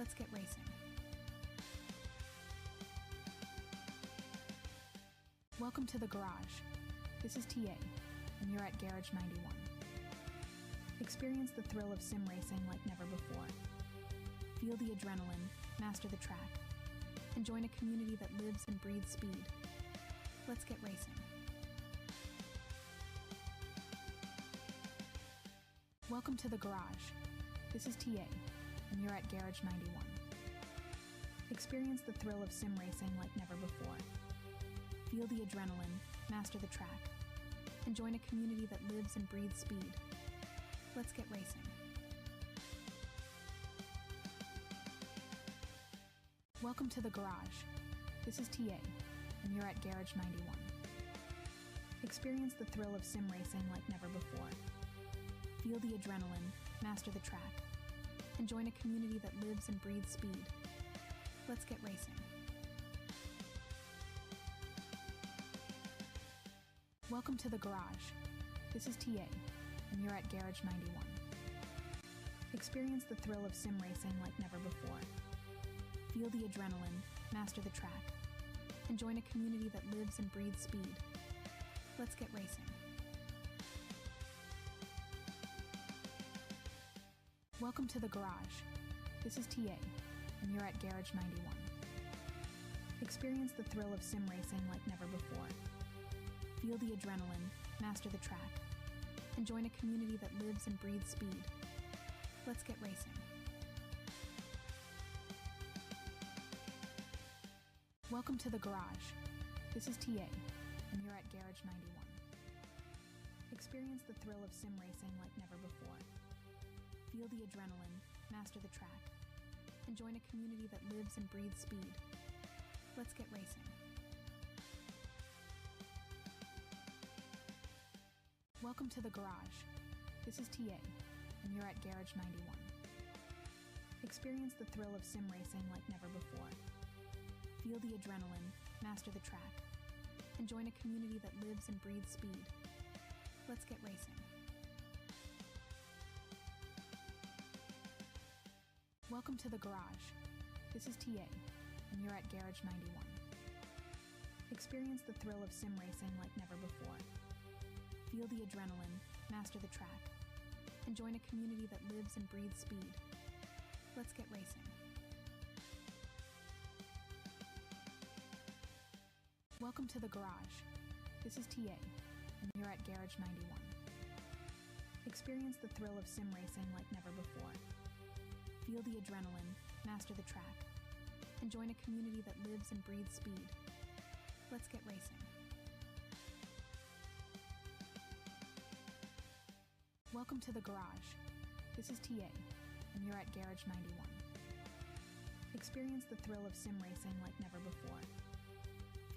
Let's get racing. Welcome to the garage. This is TA, and you're at Garage 91. Experience the thrill of sim racing like never before. Feel the adrenaline, master the track, and join a community that lives and breathes speed. Let's get racing. Welcome to the garage. This is TA, and you're at Garage 91. Experience the thrill of sim racing like never before. Feel the adrenaline, master the track, and join a community that lives and breathes speed. Let's get racing. Welcome to the garage. This is TA, and you're at Garage 91. Experience the thrill of sim racing like never before. Feel the adrenaline, master the track, and join a community that lives and breathes speed. Let's get racing. Welcome to the garage. This is TA, and you're at Garage 91. Experience the thrill of sim racing like never before. Feel the adrenaline, master the track, and join a community that lives and breathes speed. Let's get racing. Welcome to the garage. This is TA, and you're at Garage 91. Experience the thrill of sim racing like never before. Feel the adrenaline, master the track, and join a community that lives and breathes speed. Let's get racing. Welcome to the garage. This is TA, and you're at Garage 91. Experience the thrill of sim racing like never before. Feel the adrenaline, master the track, and join a community that lives and breathes speed. Let's get racing. Welcome to the garage. This is TA, and you're at Garage 91. Experience the thrill of sim racing like never before. Feel the adrenaline, master the track, and join a community that lives and breathes speed. Let's get racing. Welcome to the garage. This is TA, and you're at Garage 91. Experience the thrill of sim racing like never before. Feel the adrenaline, master the track, and join a community that lives and breathes speed. Let's get racing. Welcome to the garage. This is TA, and you're at Garage 91. Experience the thrill of sim racing like never before. Feel the adrenaline, master the track, and join a community that lives and breathes speed. Let's get racing. Welcome to the garage. This is TA, and you're at Garage 91. Experience the thrill of sim racing like never before.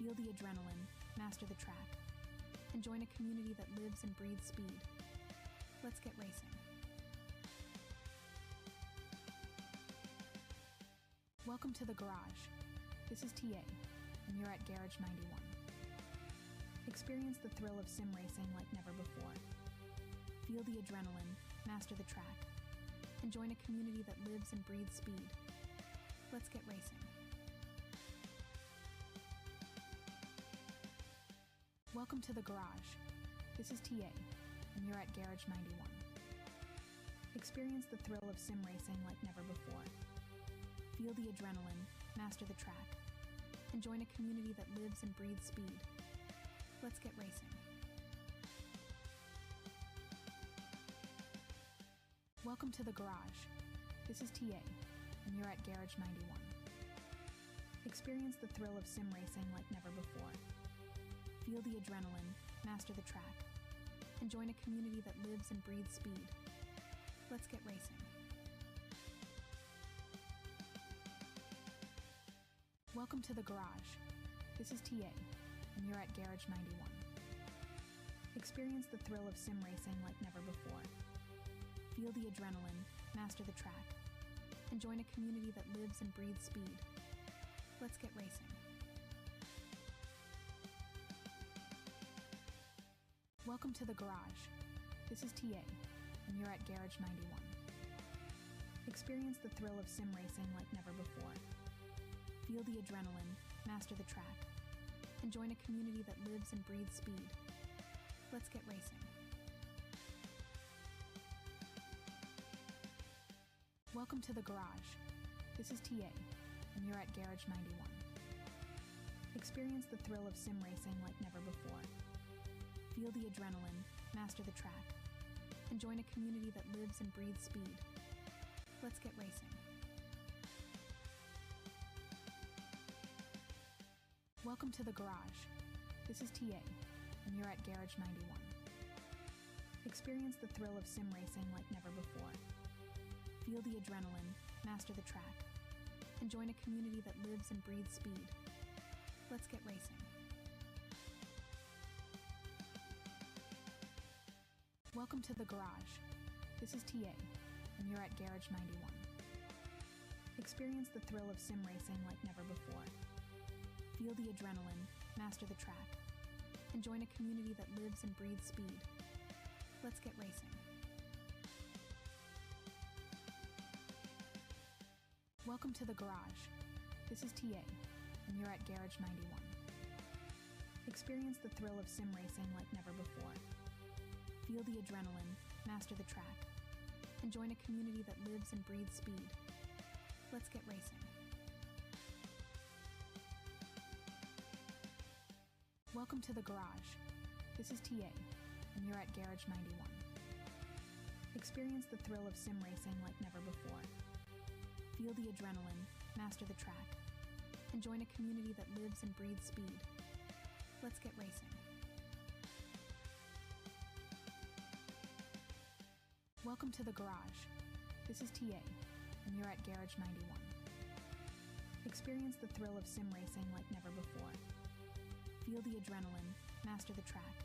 Feel the adrenaline, master the track, and join a community that lives and breathes speed. Let's get racing. Welcome to the garage. This is TA, and you're at Garage 91. Experience the thrill of sim racing like never before. Feel the adrenaline, master the track, and join a community that lives and breathes speed. Let's get racing. Welcome to the garage. This is TA, and you're at Garage 91. Experience the thrill of sim racing like never before. Feel the adrenaline, master the track, and join a community that lives and breathes speed. Let's get racing. Welcome to the garage. This is TA, and you're at Garage 91. Experience the thrill of sim racing like never before. Feel the adrenaline, master the track, and join a community that lives and breathes speed. Let's get racing. Welcome to the garage. This is TA, and you're at Garage 91. Experience the thrill of sim racing like never before. Feel the adrenaline, master the track, and join a community that lives and breathes speed. Let's get racing. Welcome to the garage. This is TA, and you're at Garage 91. Experience the thrill of sim racing like never before. Feel the adrenaline, master the track, and join a community that lives and breathes speed. Let's get racing. Welcome to the garage. This is TA, and you're at Garage 91. Experience the thrill of sim racing like never before. Feel the adrenaline, master the track, and join a community that lives and breathes speed. Let's get racing. Welcome to the garage. This is TA, and you're at Garage 91. Experience the thrill of sim racing like never before. Feel the adrenaline, master the track, and join a community that lives and breathes speed. Let's get racing. Welcome to the garage. This is TA, and you're at Garage 91. Experience the thrill of sim racing like never before. Feel the adrenaline, master the track, and join a community that lives and breathes speed. Let's get racing. Welcome to the garage. This is TA, and you're at Garage 91. Experience the thrill of sim racing like never before. Feel the adrenaline, master the track, and join a community that lives and breathes speed. Let's get racing. Welcome to the garage. This is TA, and you're at Garage 91. Experience the thrill of sim racing like never before. Feel the adrenaline, master the track, and join a community that lives and breathes speed. Let's get racing. Welcome to the garage. This is TA, and you're at Garage 91. Experience the thrill of sim racing like never before. Feel the adrenaline, master the track,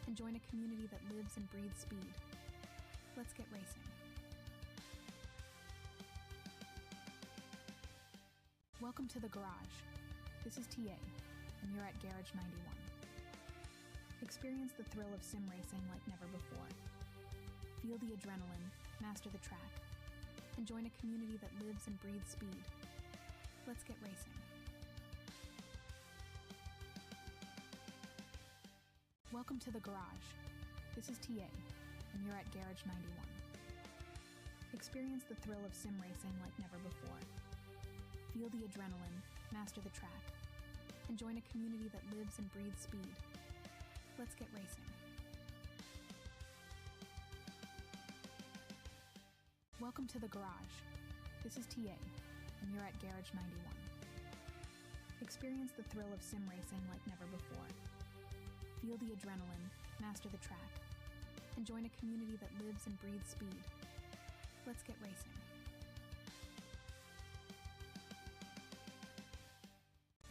and join a community that lives and breathes speed. Let's get racing. Welcome to the garage. This is TA, and you're at Garage 91. Experience the thrill of sim racing like never before. Feel the adrenaline, master the track, and join a community that lives and breathes speed. Let's get racing. Welcome to the garage. This is TA, and you're at Garage 91. Experience the thrill of sim racing like never before. Feel the adrenaline, master the track, and join a community that lives and breathes speed. Let's get racing. Welcome to the garage. This is TA, and you're at Garage 91. Experience the thrill of sim racing like never before. Feel the adrenaline, master the track, and join a community that lives and breathes speed. Let's get racing.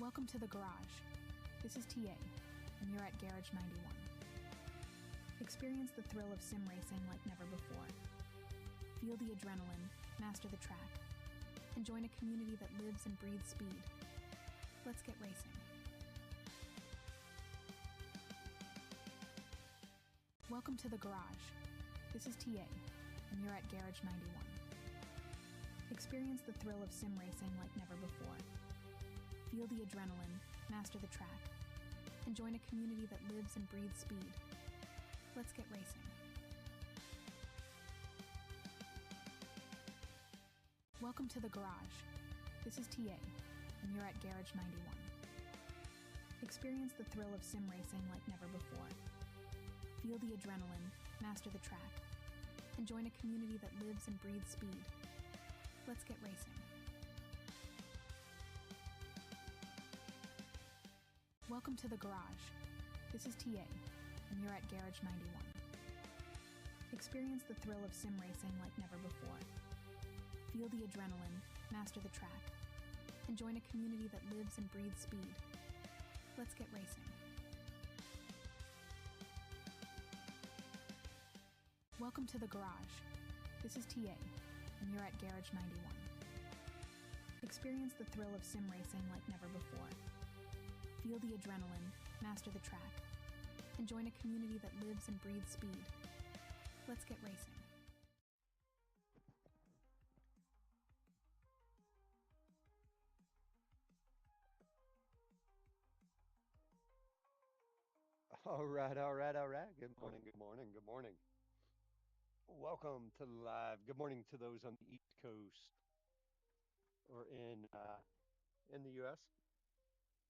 Welcome to the garage. This is TA, and you're at Garage 91. Experience the thrill of sim racing like never before. Feel the adrenaline, master the track, and join a community that lives and breathes speed. Let's get racing. Welcome to the garage. This is TA, and you're at Garage 91. Experience the thrill of sim racing like never before. Feel the adrenaline, master the track, and join a community that lives and breathes speed. Let's get racing. Welcome to the garage. This is TA, and you're at Garage 91. Experience the thrill of sim racing like never before. Feel the adrenaline, master the track, and join a community that lives and breathes speed. Let's get racing. Welcome to the garage. This is TA, and you're at Garage 91. Experience the thrill of sim racing like never before. Feel the adrenaline, master the track, and join a community that lives and breathes speed. Let's get racing. Welcome to the garage. This is TA, and you're at Garage 91. Experience the thrill of sim racing like never before. Feel the adrenaline, master the track, and join a community that lives and breathes speed. Let's get racing. All right, all right, all right. Good morning, good morning, good morning. Welcome to live. Good morning to those on the East Coast or in the U.S.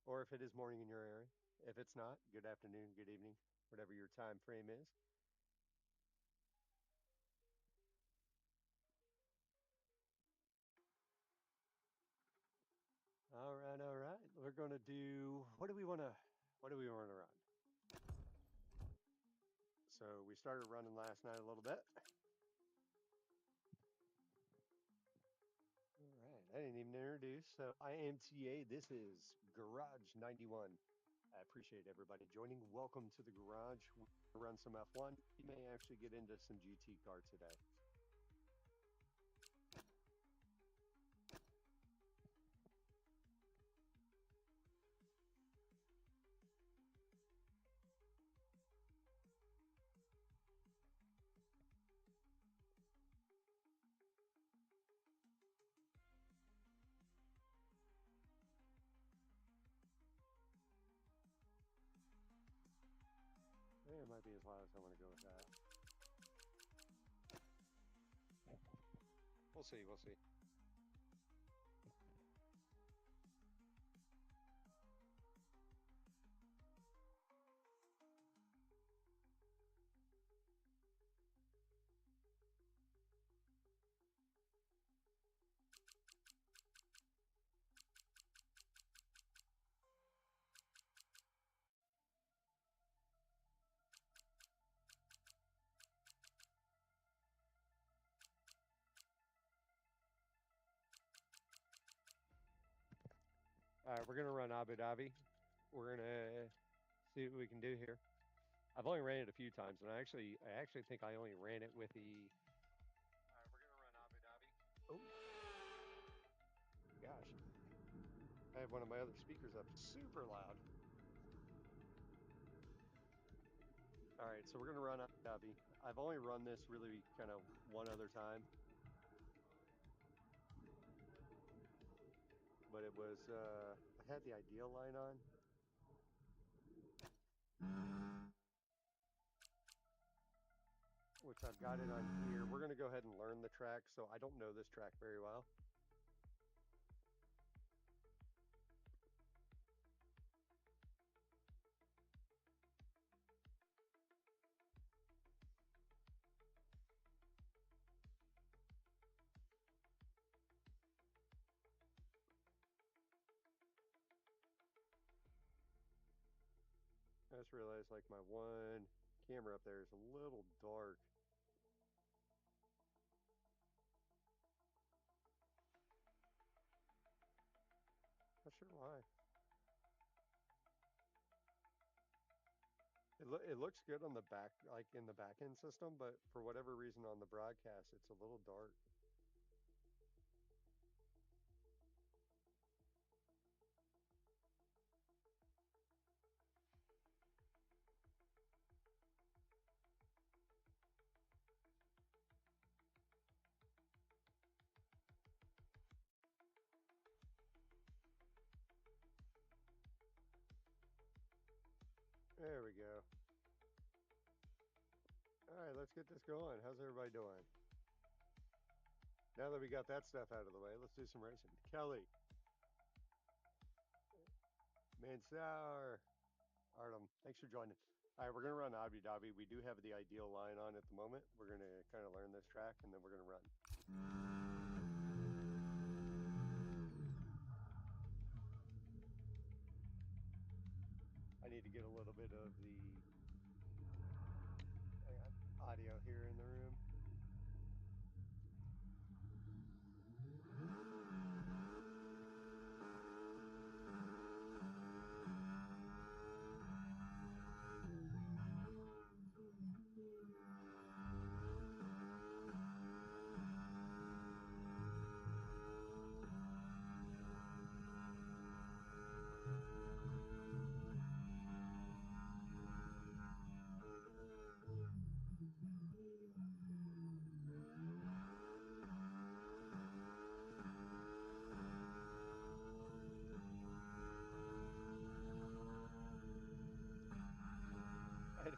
or if it is morning in your area. If it's not, good afternoon, good evening, whatever your time frame is. All right, all right. We're going to do what do we want to run? So we started running last night a little bit. All right, I didn't even introduce. So I am TA. This is Garage 91. I appreciate everybody joining. Welcome to the garage. We're gonna run some F1. We may actually get into some GT car today. It might be as loud as I want to go with that. We'll see. We'll see. All right, we're gonna run Abu Dhabi. We're gonna see what we can do here. I've only ran it a few times, and I actually think I only ran it with the. All right, we're gonna run Abu Dhabi. Oh gosh, I have one of my other speakers up super loud. All right, so we're gonna run Abu Dhabi. I've only run this really kind of one other time, but it was I had the ideal line on, which I've got it on here. We're gonna go ahead and learn the track. So I don't know this track very well. I just realized like my one camera up there is a little dark. Not sure why. It looks good on the back, like in the back end system, but for whatever reason on the broadcast, it's a little dark. There we go. All right, let's get this going. How's everybody doing? Now that we got that stuff out of the way, let's do some racing. Kelly, Mansour, Artem, thanks for joining. All right, we're going to run Abu Dhabi. We do have the ideal line on at the moment. We're going to kind of learn this track and then we're going to run. I need to get a little bit of the audio here in the room.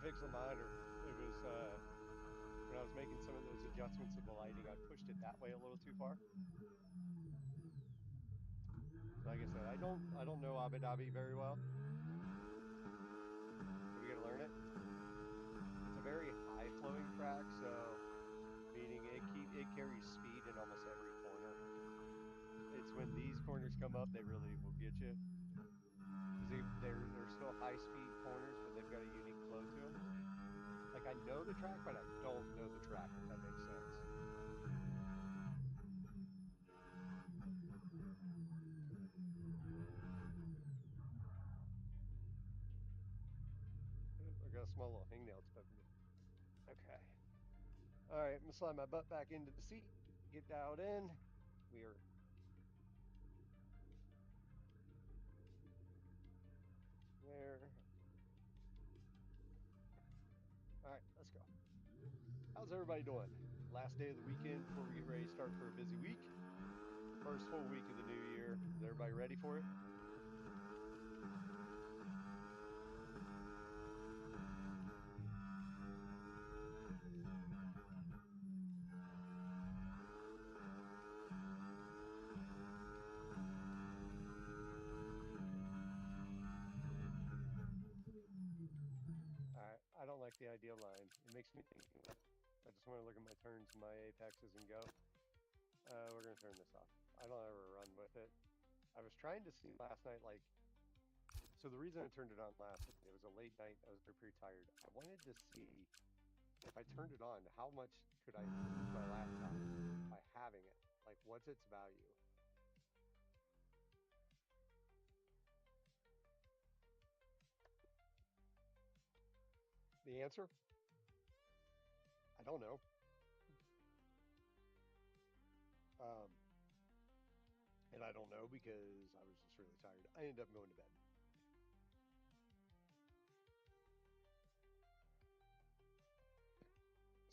to fix the monitor. It was when I was making some of those adjustments of the lighting, I pushed it that way a little too far. So like I said, I don't know Abu Dhabi very well, so we got to learn it. It's a very high flowing track, so meaning it carries speed in almost every corner. It's when these corners come up, they really will get you because they're still high speed corners, but they've got a unique flow to them. Like I know the track, but I don't know the track, if that makes sense. Oh, I got a small little hangnail. It's poking me. Okay. All right. I'm gonna slide my butt back into the seat. Get dialed in. We are there. All right. Let's go. How's everybody doing? Last day of the weekend before we get ready to start for a busy week. First full week of the new year. Is everybody ready for it? All right. I don't like the ideal line. It makes me think. I just want to look at my turns and my apexes and go. We're gonna turn this off. I don't ever run with it. I was trying to see last night, like, so the reason I turned it on last night, it was a late night. I was pretty tired. I wanted to see if I turned it on, how much could I use my laptop by having it? Like, what's its value? The answer? I don't know. Um, and I don't know because I was just really tired. I ended up going to bed.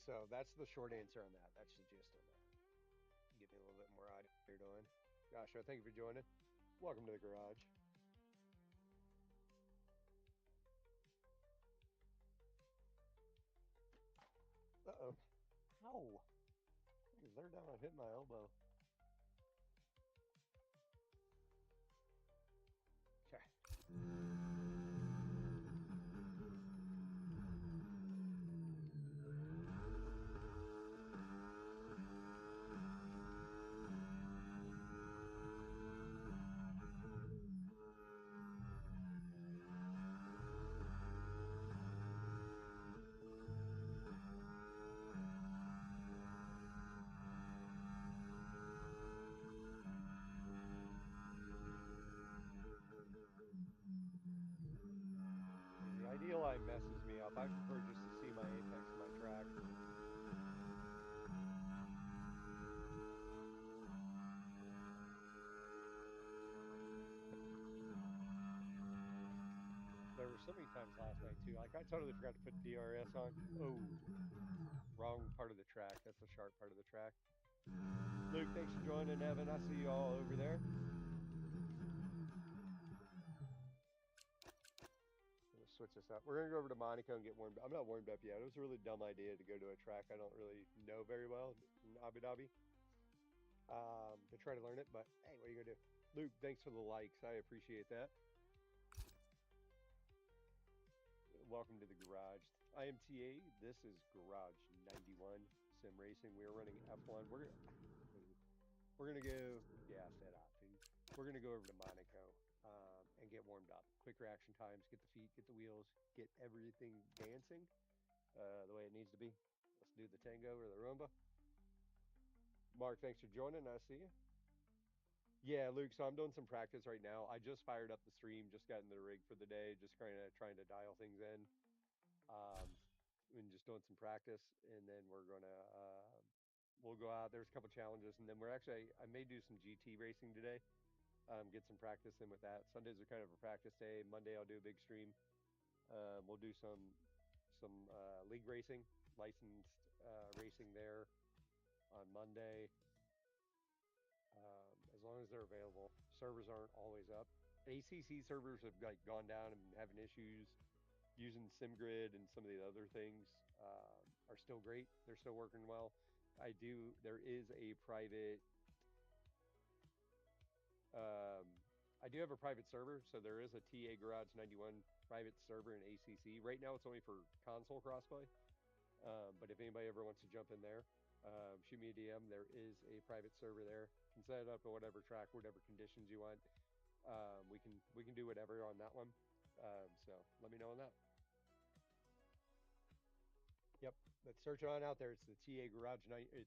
So that's the short answer on that. That's the gist of that. Give me a little bit more audio you're doing. Joshua, thank you for joining. Welcome to the garage. Uh-oh. Ow. They're down. I hit my elbow. Okay. The ideal line messes me up. I prefer just to see my apex and my track. There were so many times last night too. Like I totally forgot to put DRS on. Oh, wrong part of the track. That's the sharp part of the track. Luke, thanks for joining. Evan, I see you all over there. I'm gonna switch this up. We're gonna go over to Monaco and get warmed up. I'm not warmed up yet. It was a really dumb idea to go to a track I don't really know very well in Abu Dhabi. To try to learn it, but hey, what are you gonna do? Luke, thanks for the likes. I appreciate that. Welcome to the garage. I am TA. This is Garage 91 Sim Racing. We are running F1. We're gonna go. Yeah, fed up, dude. We're gonna go over to Monaco and get warmed up. Quick reaction times. Get the feet. Get the wheels. Get everything dancing the way it needs to be. Let's do the tango or the rumba. Mark, thanks for joining. I see you. Yeah, Luke. So I'm doing some practice right now. I just fired up the stream. Just got in the rig for the day. Just kind of trying to dial things in. Um, and just doing some practice, and then we'll go out. There's a couple challenges, and then I may do some GT racing today. Get some practice in with that. Sundays are kind of a practice day. Monday I'll do a big stream. We'll do some league racing, licensed racing there on Monday, as long as they're available. Servers aren't always up. ACC servers have like gone down and having issues. using SimGrid and some of the other things are still great. They're still working well. There is a private, um, I do have a private server. So there is a TA Garage 91 private server in ACC. Right now it's only for console crossplay. But if anybody ever wants to jump in there, shoot me a DM. There is a private server there. You can set it up to whatever track, whatever conditions you want. We can do whatever on that one. So let me know on that. Yep, let's search on out there. It's the TA Garage Night. I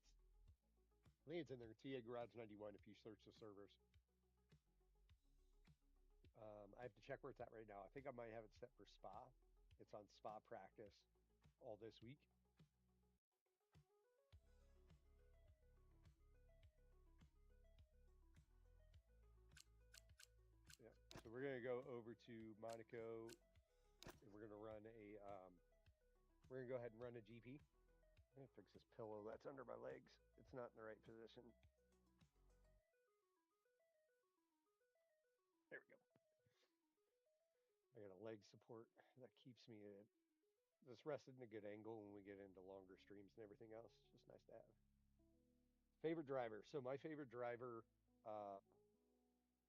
think it's in there. TA Garage 91. If you search the servers, I have to check where it's at right now. I think I might have it set for Spa. It's on Spa practice all this week. Yeah. So we're gonna go over to Monaco, and we're gonna run a. We're gonna go ahead and run a GP. I'm gonna fix this pillow that's under my legs. It's not in the right position. There we go. I got a leg support that keeps me just rested in a good angle when we get into longer streams and everything else. It's just nice to have. Favorite driver. So my favorite driver, uh,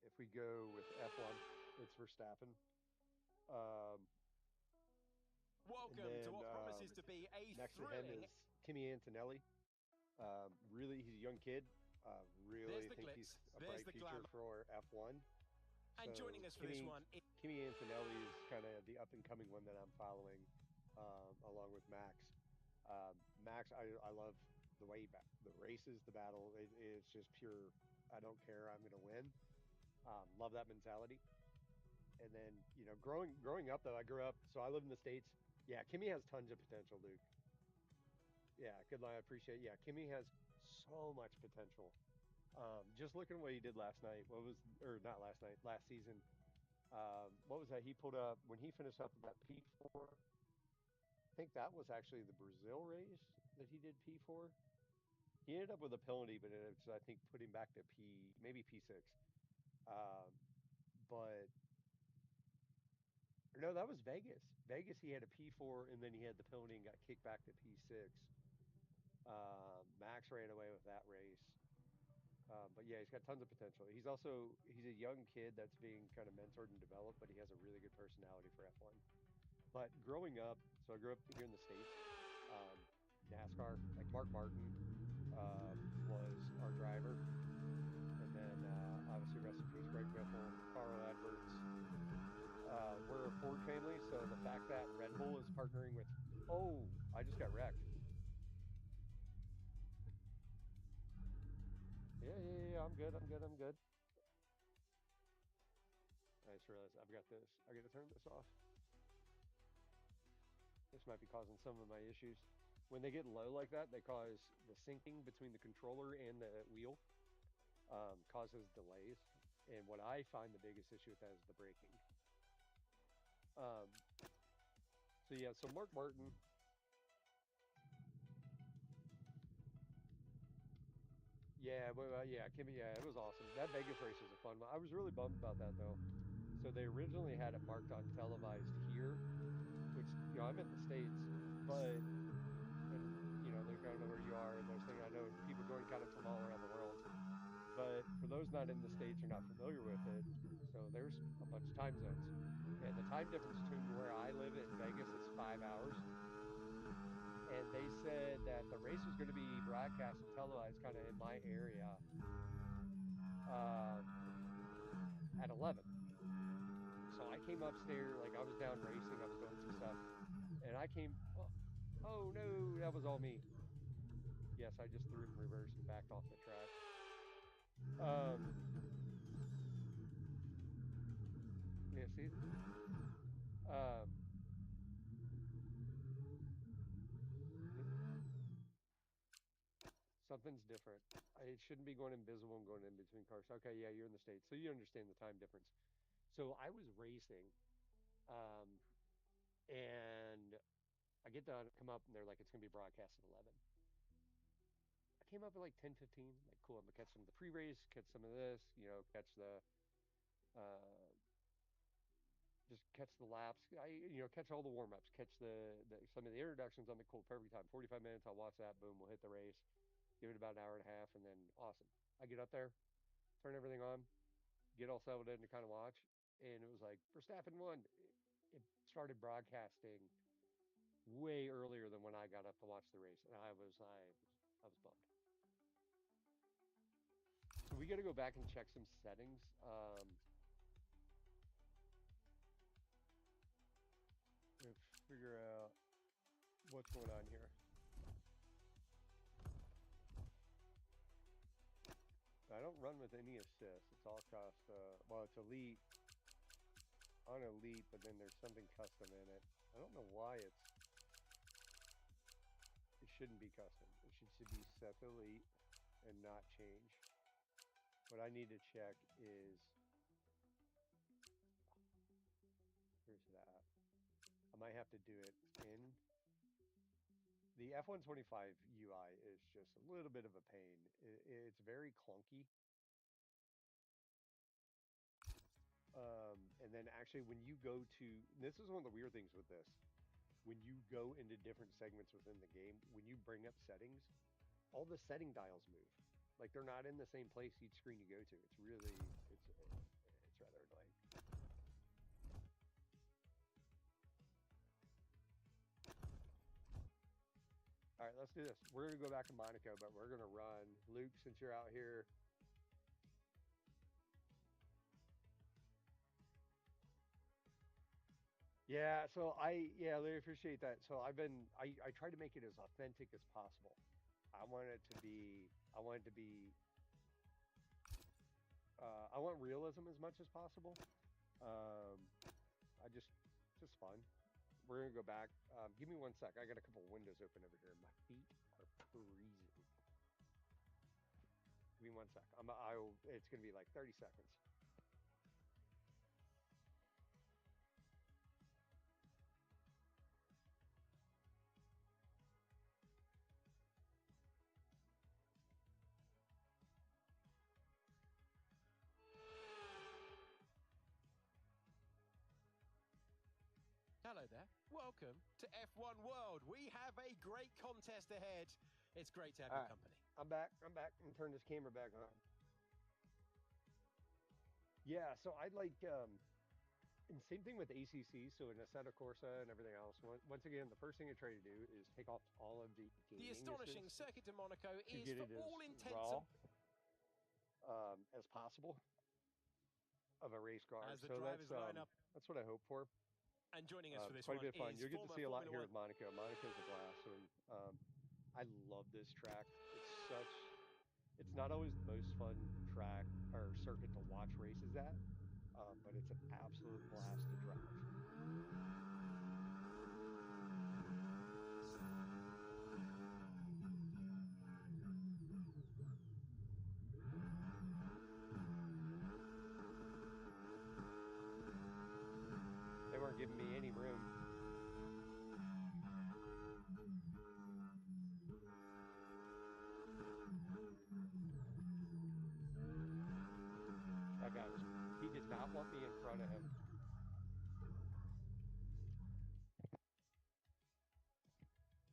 if we go with F1, it's Verstappen. Um, and Welcome to then what promises to be a next to him thrilling. is Kimi Antonelli. Really, he's a young kid. Really the think glitz, he's a there's bright the future glamour. for F1. And So joining us for this one, Kimi Antonelli is kind of the up and coming one that I'm following, along with Max. Max, I love the way the races, the battle. It's just pure. I don't care. I'm going to win. Love that mentality. And then growing up though, I grew up. So I live in the States. Yeah, Kimi has tons of potential, dude. Yeah, good line. I appreciate it. Yeah, Kimmy has so much potential. Just looking at what he did last night. Or not last night, last season. What was that? He pulled up when he finished up with that P4. I think that was actually the Brazil race that he did P4. He ended up with a penalty, but it's I think put him back to maybe P6. Um, but or no, that was Vegas. Vegas, he had a P4 and then he had the penalty and got kicked back to P6. Max ran away with that race. But yeah, he's got tons of potential. He's a young kid that's being kind of mentored and developed, but he has a really good personality for F1. But growing up, so I grew up here in the States. Um, NASCAR, like Mark Martin was our driver, and then obviously rest in peace, Greg Biffle, Carl Edwards. We're a Ford family, so the fact that Red Bull is partnering with, oh, I just got wrecked. Yeah. I'm good. I'm good. I'm good. I just realized I've got this. I got to turn this off. This might be causing some of my issues. When they get low like that, they cause the syncing between the controller and the wheel, causes delays. And what I find the biggest issue with that is the braking. Um, so yeah, so Mark Martin. Yeah, yeah, Kimmy, yeah, it was awesome. That Vegas race was a fun one. I was really bummed about that though. So they originally had it marked on televised here, which I'm in the States, but and they kind of know where you are and those things. I know people join kind of from all around the world, but for those not in the States or not familiar with it, so there's a bunch of time zones, and the time difference between where I live in Vegas is 5 hours. And they said that the race was going to be broadcast and televised kind of in my area um, at 11. So I came upstairs, like I was down racing, I was doing some stuff, and I came. Oh no, that was all me. Yes, I just threw it in reverse and backed off the track. Yeah, see, um, something's different. It shouldn't be going invisible and going in between cars. Okay, yeah, you're in the States, so you understand the time difference. So I was racing, um, and I get done, come up, and they're like, it's gonna be broadcast at 11. I came up at like 10:15. Like, cool, I'm gonna catch some of the pre-race, catch some of this, catch the uh, just catch the laps. Catch all the warm ups, catch the some of the introductions on the cool perfect time. 45 minutes. I'll watch that. Boom. We'll hit the race. Give it about an hour and a half, and then awesome. I get up there, turn everything on, get all settled in to kind of watch, and it was like Verstappen won. It started broadcasting way earlier than when I got up to watch the race, and I was bummed. So we got to go back and check some settings. And figure out what's going on here. I don't run with any assist. It's all cost. Well, it's elite on elite, but then there's something custom in it. I don't know why it shouldn't be custom. It should be set to elite and not change. What I need to check is where's it at? I might have to do it in the F125 UI is just a little bit of a pain. It's very clunky. And then actually when you go to, this is one of the weird things with this, when you go into different segments within the game, when you bring up settings, all the setting dials move. Like they're not in the same place each screen you go to. It's rather annoying. All right, let's do this. We're going to go back to Monaco, but we're going to run. Luke, since you're out here. Yeah, so I really appreciate that. So I try to make it as authentic as possible. I want it to be, I want it to be, I want realism as much as possible. I just fun. We're gonna go back. Give me one sec. I got a couple windows open over here. My feet are freezing. Give me one sec. It's gonna be like 30 seconds. Hello there. Welcome to F1 World. We have a great contest ahead. It's great to have your company. I'm back. I'm back. I'm turn this camera back on. Yeah, so I'd like, and same thing with ACC. So in Assetto Corsa and everything else. Once again, the first thing I try to do is take off all of the The astonishing Circuit de Monaco is, get for it all as intents raw as possible of a race car. as the So drivers line up. that's what I hope for. And joining us for this quite one a bit of fun. is You'll get to former see a lot Formula here 1. with Monaco. Monaco's a blast. And I love this track. It's not always the most fun track or circuit to watch races at, but it's an absolute blast to drive. They weren't giving me any room. That guy he did not want me in front of him.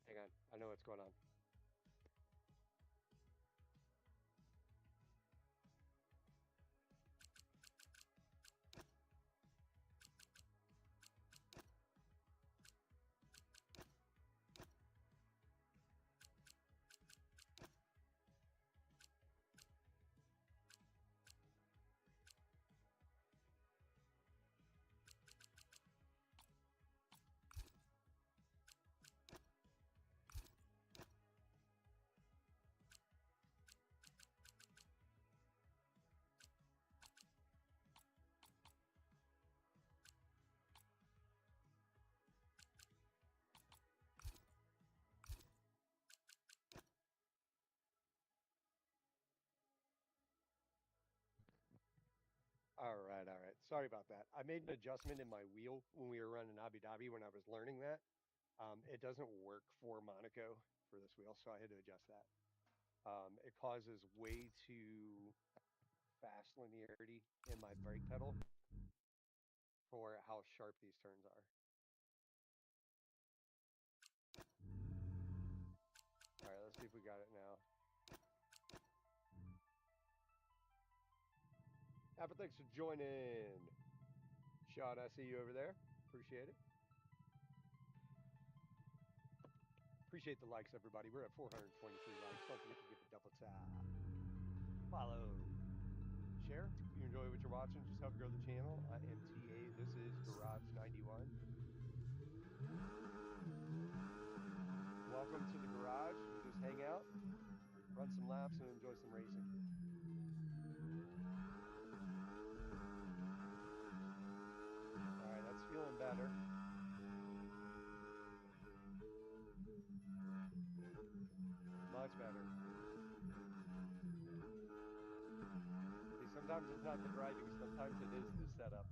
Hang on, I know what's going on. All right, all right. Sorry about that. I made an adjustment in my wheel when we were running Abu Dhabi when I was learning that. It doesn't work for Monaco for this wheel, so I had to adjust that. It causes way too fast linearity in my brake pedal. for how sharp these turns are. All right, let's see if we got it now. Apple, thanks for joining. Sean, I see you over there. Appreciate it. Appreciate the likes, everybody. We're at 423 likes. Don't forget to give a double tap. Follow. Share. If you enjoy what you're watching, just help grow the channel. I am TA. This is Garage 91. Welcome to the garage. We just hang out, run some laps, and enjoy some racing. All right, that's feeling better. Much better. See, sometimes it's not the driving, sometimes it is the setup.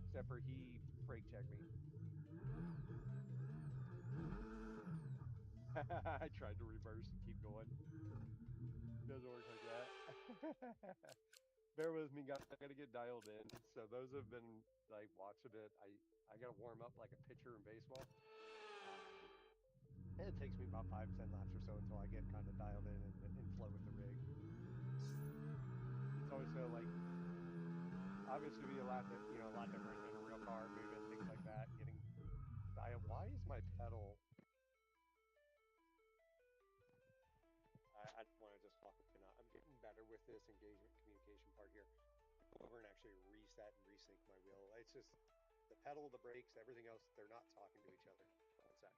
Except for he brake checked me. I tried to reverse and keep going. Doesn't work like that. Bear with me, guys. I gotta get dialed in. So those have been like watching it. I gotta warm up like a pitcher in baseball. And it takes me about 5-10 laps or so until I get kind of dialed in and flow with the rig. It's always so like obviously be a lot different in a real car, moving things like that, getting dialed. Why is my pedal? I don't want to just talk it out. I'm getting better with this engagement communication part here. Go over and actually reset and resync my wheel. It's just the pedal, the brakes, everything else, they're not talking to each other. One sec.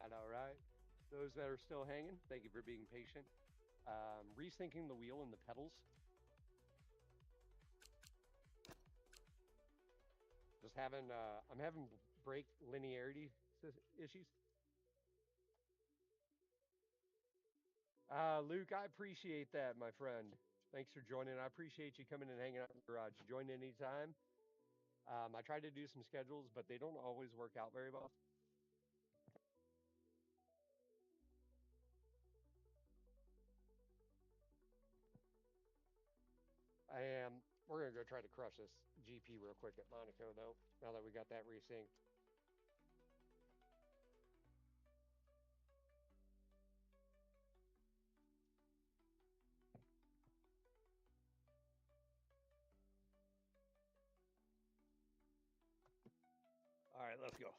And all right. Those that are still hanging, thank you for being patient. Resyncing the wheel and the pedals. Just having, I'm having brake linearity issues. Luke, I appreciate that, my friend. Thanks for joining. I appreciate you coming and hanging out in the garage. Join anytime. I try to do some schedules, but they don't always work out very well. We're going to go try to crush this GP real quick at Monaco, though, now that we got that resynced. All right, let's go.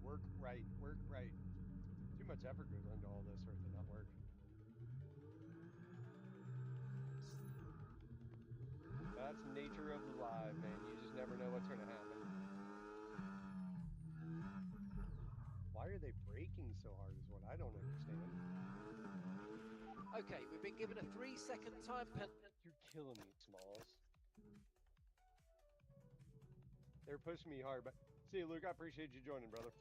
Work right, work right. Too much effort goes into all this for it to not work. That's nature of the live, man. You just never know what's going to happen. Why are they braking so hard is what I don't understand. Okay, we've been given a 3-second time penalty. You're killing me, Smalls. They're pushing me hard, but see you, Luke. I appreciate you joining, brother.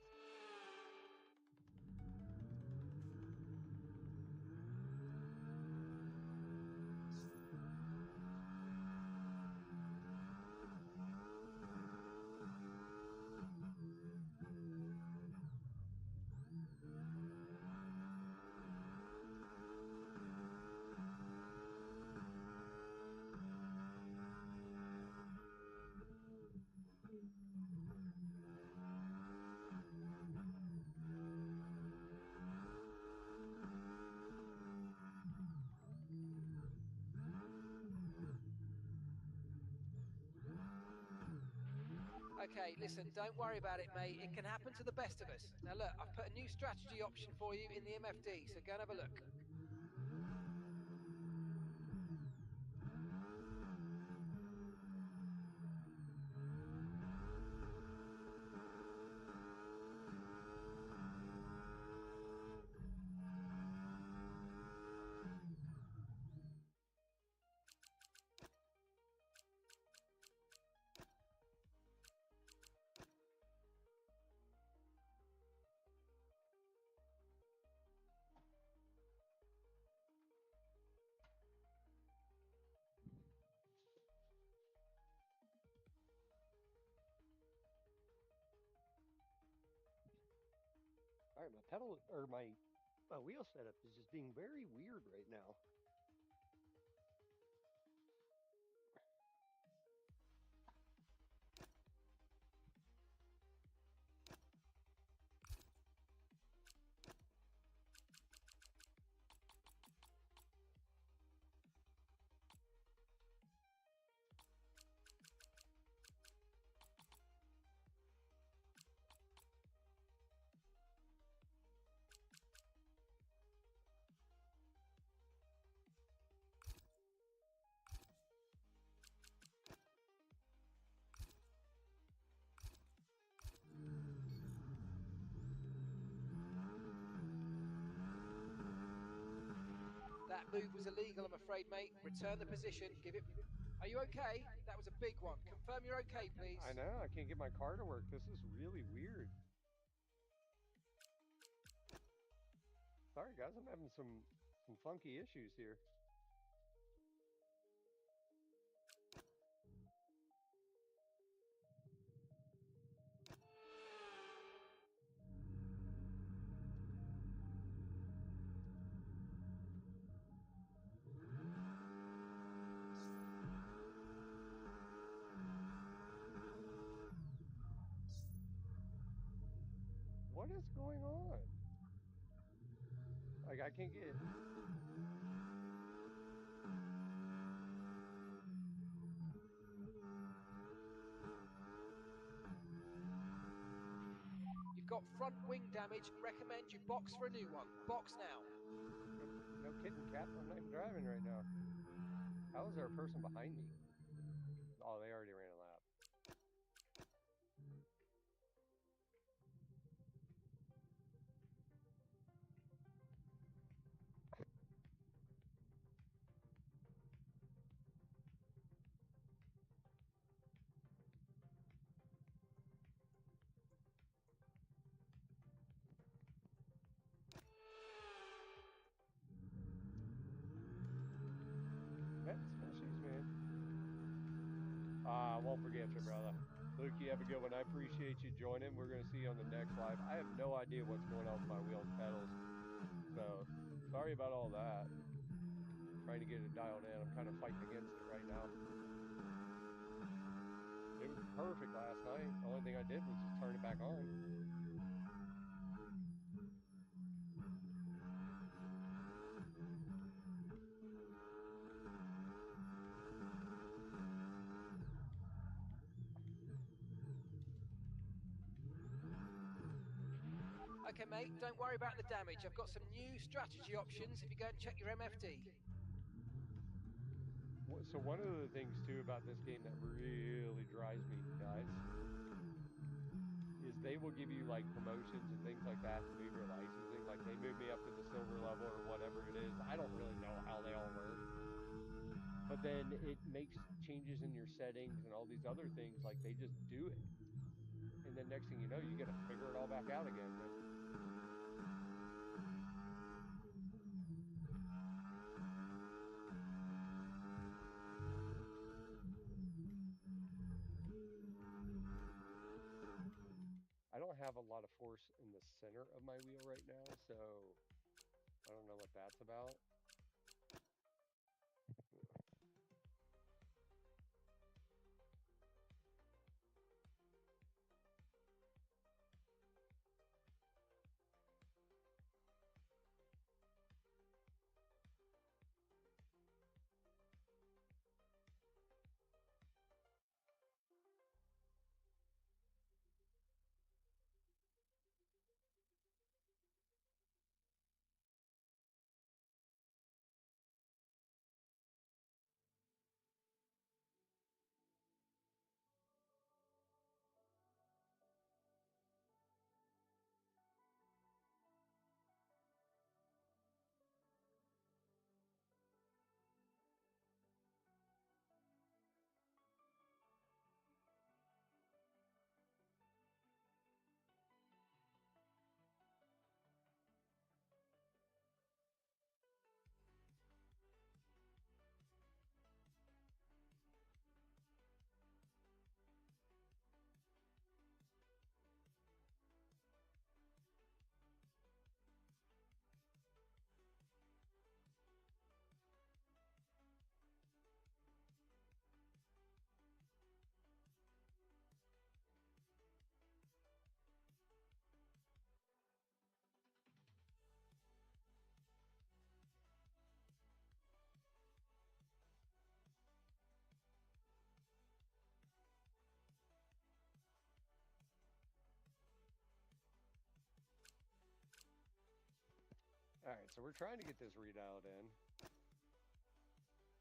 Okay, listen, don't worry about it, mate. It can happen to the best of us. Now look, I've put a new strategy option for you in the MFD, so go and have a look. All right, my pedal or my wheel setup is just being very weird right now. That move was illegal, I'm afraid, mate. Return the position. Give it. Are you okay? That was a big one. Confirm you're okay, please. I know, I can't get my car to work. This is really weird. Sorry guys, I'm having some funky issues here. What is going on? Like I can't get You've got front wing damage. Recommend you box for a new one. Box now. no kitten cat. I'm not even driving right now. How is there a person behind me? Oh, they already ran a lap. That's issues, man. I won't forget you, brother. Luke, you have a good one. I appreciate you joining. We're going to see you on the next live. I have no idea what's going on with my wheels and pedals. So, sorry about all that. Trying to get it dialed in. I'm kind of fighting against it right now. It was perfect last night. The only thing I did was just turn it back on. Okay, mate, don't worry about the damage. I've got some new strategy options if you go and check your MFD. So one of the things too about this game that really drives me nuts is they will give you like promotions and things like that to move your licensing. Like they move me up to the silver level or whatever it is. I don't really know how they all work. But then it makes changes in your settings and all these other things, like they just do it. And then next thing you know, you got to figure it all back out again. But I don't have a lot of force in the center of my wheel right now, so I don't know what that's about. Alright, so we're trying to get this redialed in.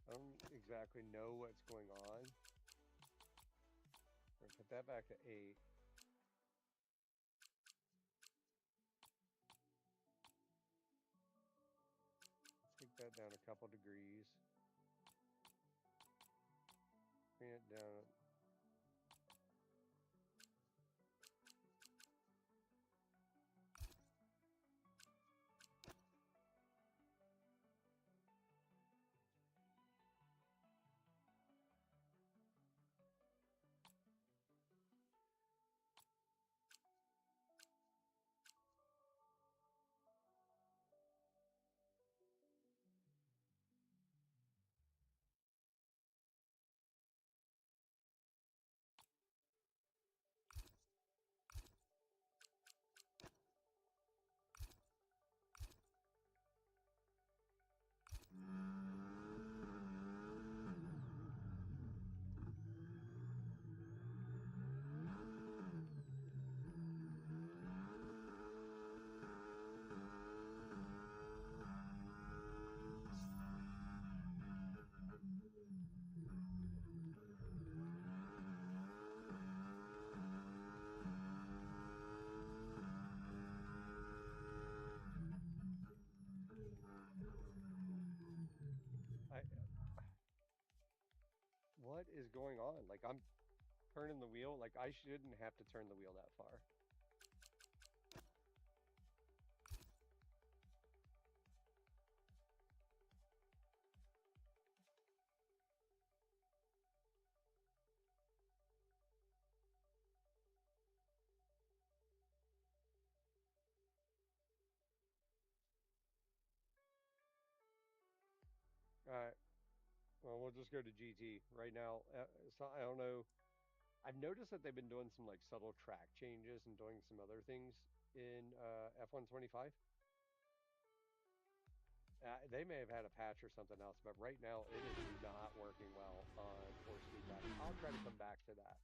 I don't exactly know what's going on. We're gonna put that back to 8. Take that down a couple degrees. Bring it down. What is going on? Like, I'm turning the wheel. Like, I shouldn't have to turn the wheel that far. Alright. Well, we'll just go to GT right now. So I don't know. I've noticed that they've been doing some like subtle track changes and doing some other things in F125. They may have had a patch or something else, but right now it is not working well on force feedback. I'll try to come back to that.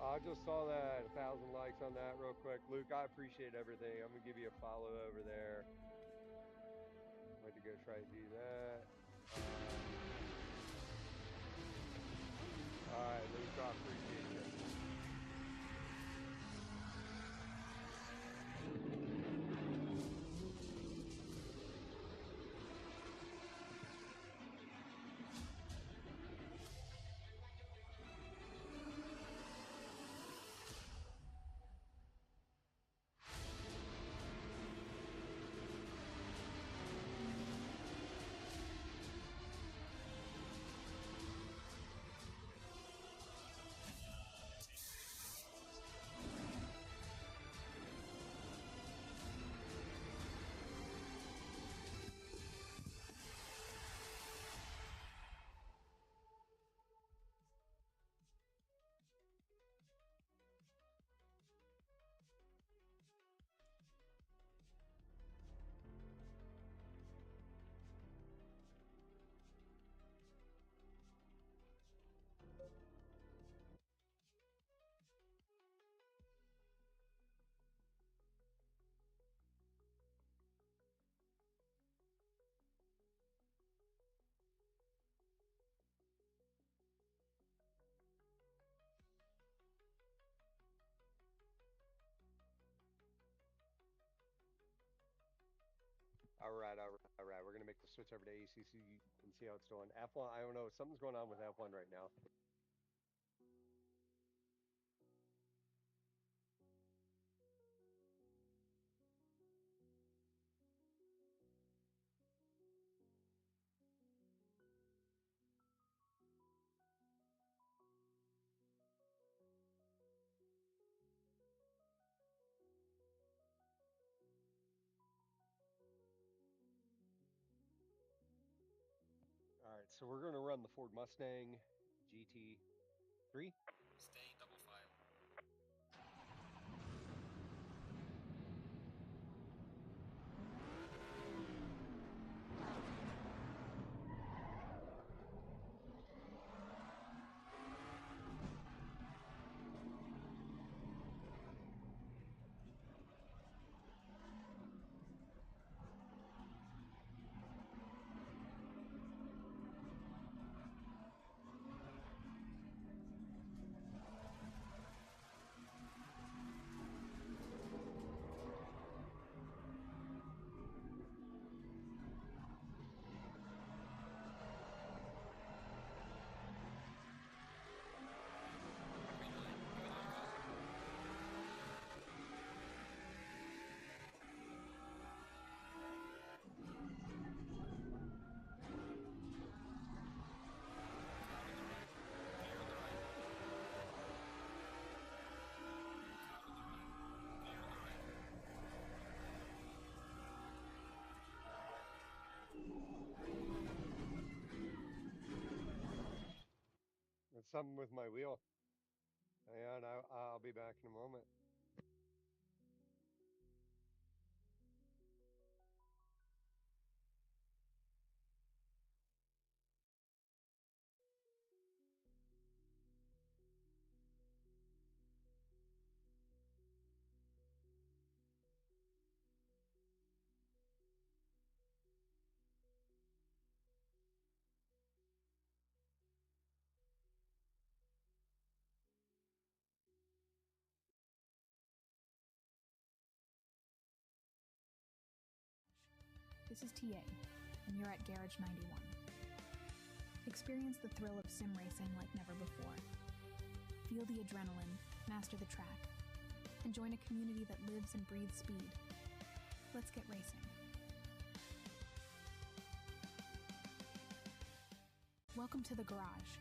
I just saw that 1,000 likes on that real quick. Luke, I appreciate everything. I'm gonna give you a follow over there. I'm going to go try to do that. Alright, Luke, I appreciate you. All right, all right, all right. We're gonna make the switch over to ACC and see how it's doing. F1, I don't know. Something's going on with F1 right now. All right, so we're gonna run the Ford Mustang GT3. Stay double file. something with my wheel. And I'll be back in a moment. This is TA, and you're at Garage 91. Experience the thrill of sim racing like never before. Feel the adrenaline, master the track, and join a community that lives and breathes speed. Let's get racing. Welcome to the garage.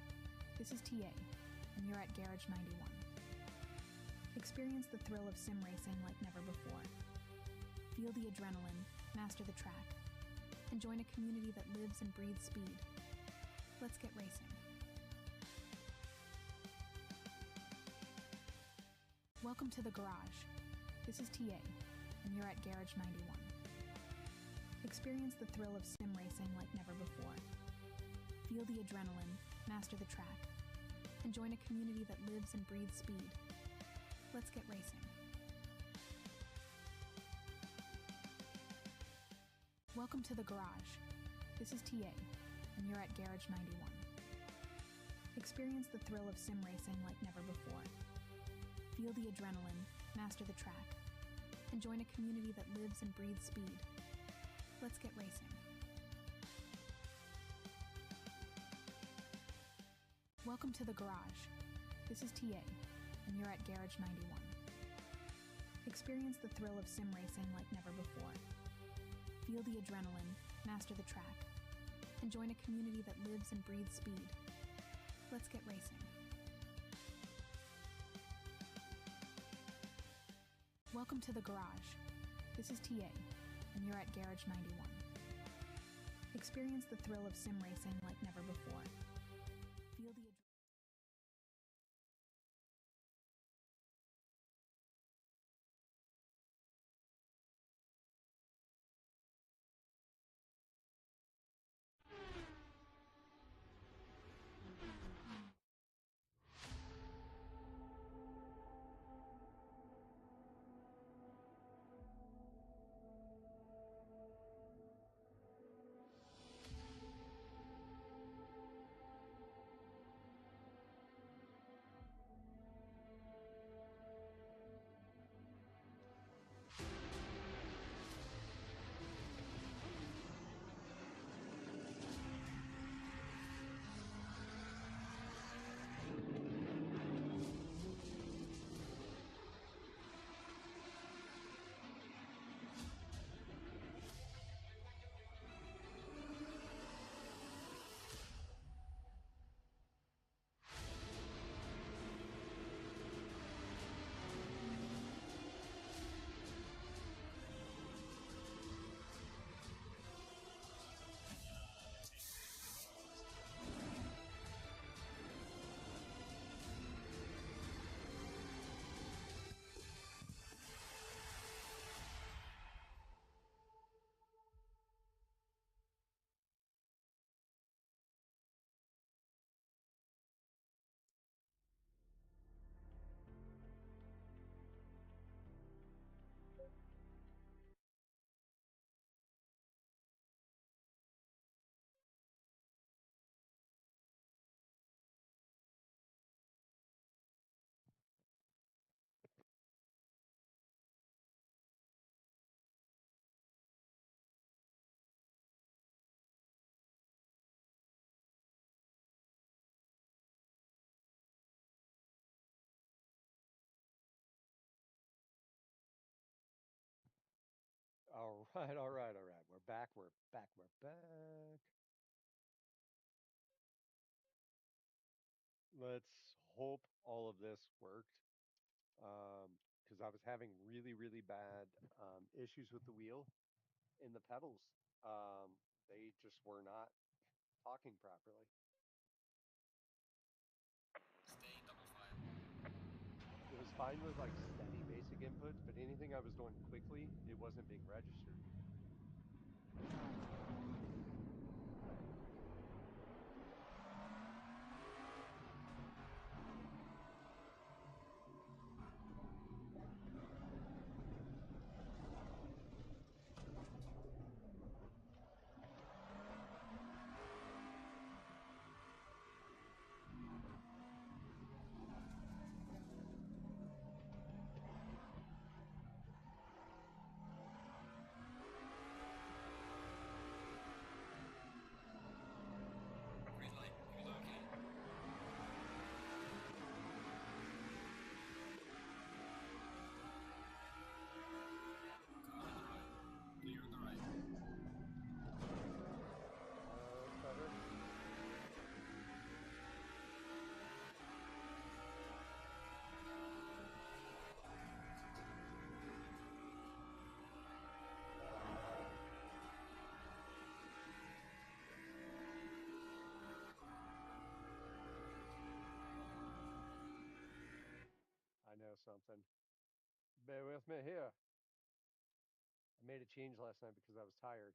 This is TA, and you're at Garage 91. Experience the thrill of sim racing like never before. Feel the adrenaline, master the track, and join a community that lives and breathes speed. Let's get racing. Welcome to the garage. This is TA, and you're at Garage 91. Experience the thrill of sim racing like never before. Feel the adrenaline, master the track, and join a community that lives and breathes speed. Let's get racing. Welcome to the garage. This is TA, and you're at Garage 91. Experience the thrill of sim racing like never before. Feel the adrenaline, master the track, and join a community that lives and breathes speed. Let's get racing. Welcome to the garage. This is TA, and you're at Garage 91. Experience the thrill of sim racing like never before. Feel the adrenaline, master the track, and join a community that lives and breathes speed. Let's get racing. Welcome to the garage. This is TA, and you're at Garage 91. Experience the thrill of sim racing like never before. Feel the All right, all right, all right. We're back. We're back. We're back. Let's hope all of this worked. Because I was having really, really bad issues with the wheel in the pedals. They just were not talking properly. fine with like steady basic inputs, but anything I was doing quickly, it wasn't being registered. Better. I know something. Bear with me here. I made a change last night because I was tired.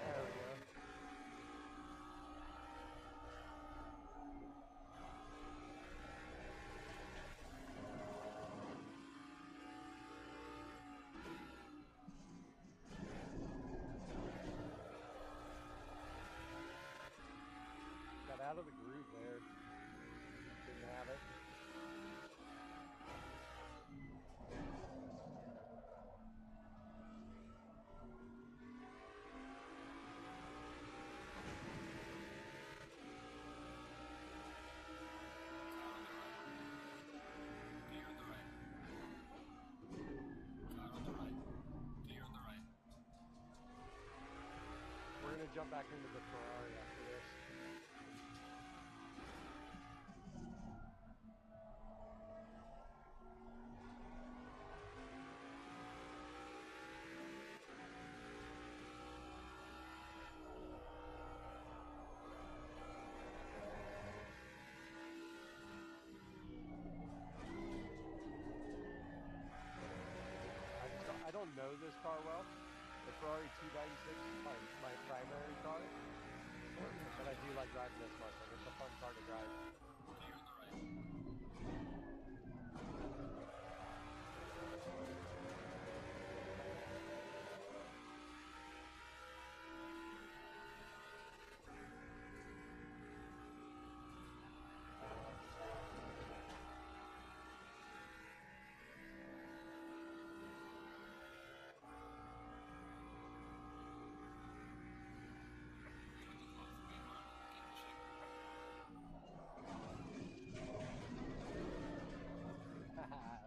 There we go. Got out of the groove there. Didn't have it. We're gonna jump back into the Ferrari after this. I don't know this car well. The Ferrari 296 is my primary car, but I do like driving this Mustang. It's a fun car to drive.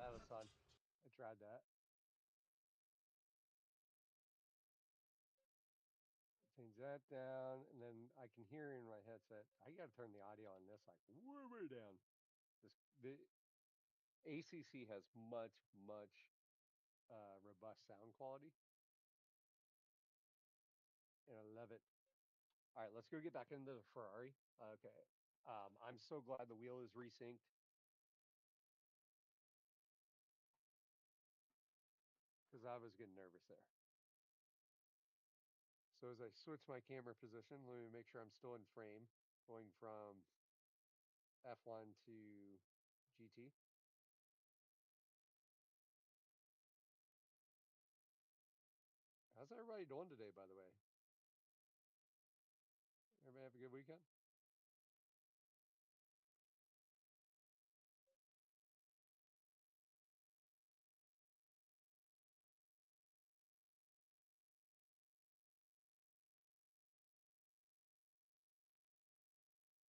That was fun. I tried that. Change that down, and then I can hear in my headset. I got to turn the audio on this like way down. The ACC has much robust sound quality, and I love it. All right, let's go get back into the Ferrari. Okay. I'm so glad the wheel is resynced because I was getting nervous there. So as I switch my camera position, let me make sure I'm still in frame, going from F1 to GT. How's everybody doing today, by the way? Everybody have a good weekend?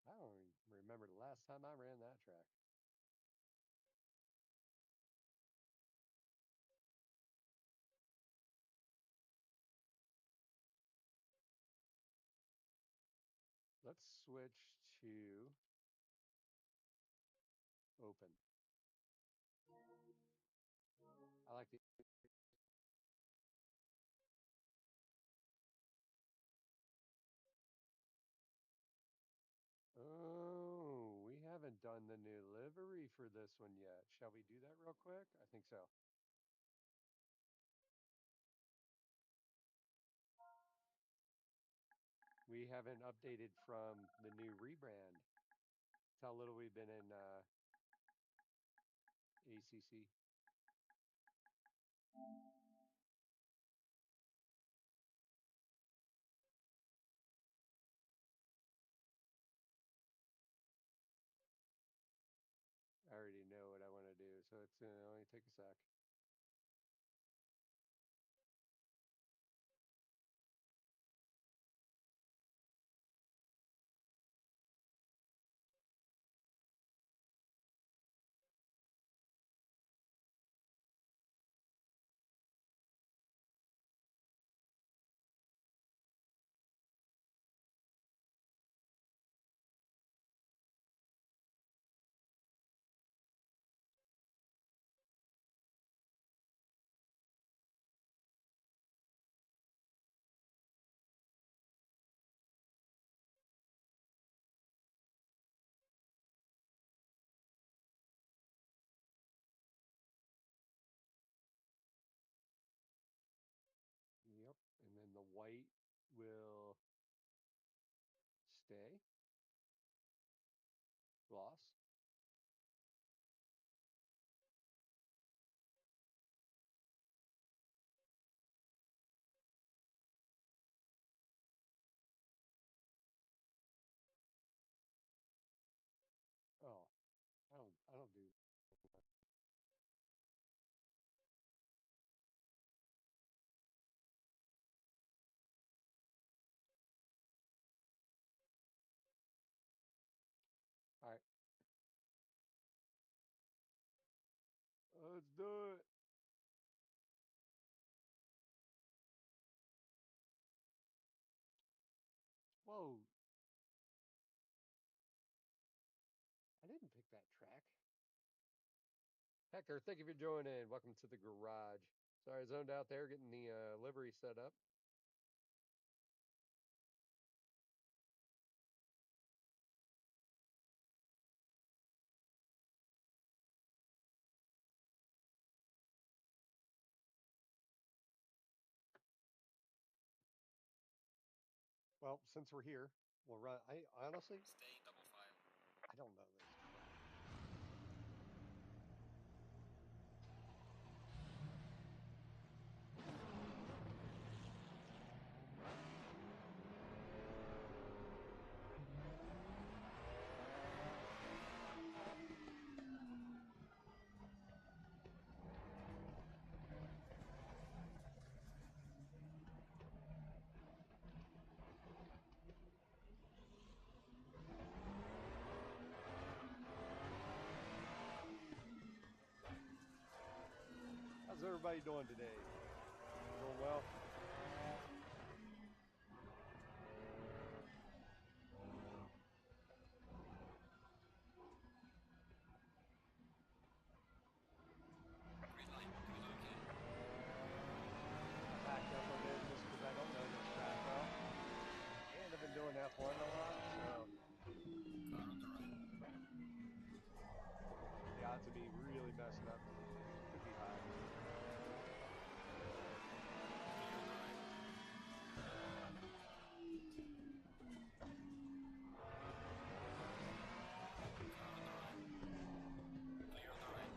I don't remember the last time I ran that track. Let's switch to open. like the. Oh, we haven't done the new livery for this one yet. Shall we do that real quick? I think so. We haven't updated from the new rebrand. That's how little we've been in ACC. I already know what I want to do, so it's going to only take a sec. Yep, and then the white will stay. Gloss. Oh, I don't do. All right. Let's do it. Whoa. I didn't pick that track. Hecker, thank you for joining. Welcome to the garage. Sorry, I zoned out there getting the livery set up. Well, since we're here, we'll run. I honestly, Stay double file. I don't know this track. How's everybody doing today? Doing well? Green light, doing okay. Backed up a bit just because I don't know this track well. And I've been doing F1 a lot, so Car on the right. the odds of me really messing up could be high. Clear on the right. Car on the right. Clear on the right.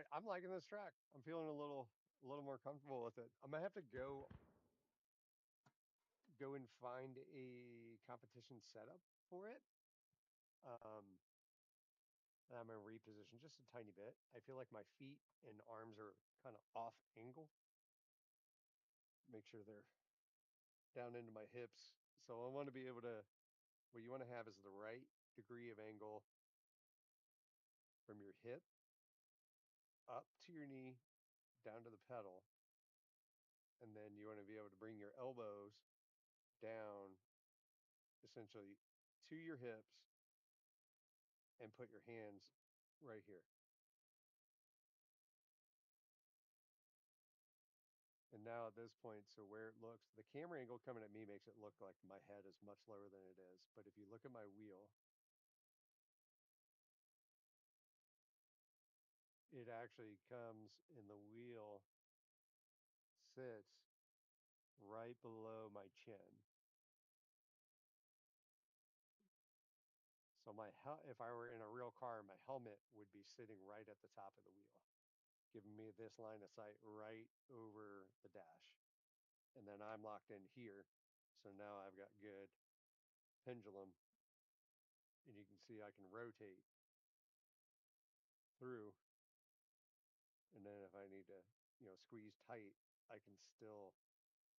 right, I'm liking this track. I'm feeling a little more comfortable with it. I'm gonna have to go and find a competition setup for it. Um, and I'm gonna reposition just a tiny bit. I feel like my feet and arms are kind of off angle. Make sure they're down into my hips. So I want to be able to. What you want to have is the right degree of angle from your hip up to your knee, down to the pedal, and then you want to be able to bring your elbows down essentially to your hips and put your hands right here. And now at this point, so where it looks, the camera angle coming at me makes it look like my head is much lower than it is. But if you look at my wheel, it actually comes in the wheel sits right below my chin. So if I were in a real car, my helmet would be sitting right at the top of the wheel, giving me this line of sight right over the dash. And then I'm locked in here. So now I've got good pendulum, and you can see I can rotate through. And then if I need to, squeeze tight, I can still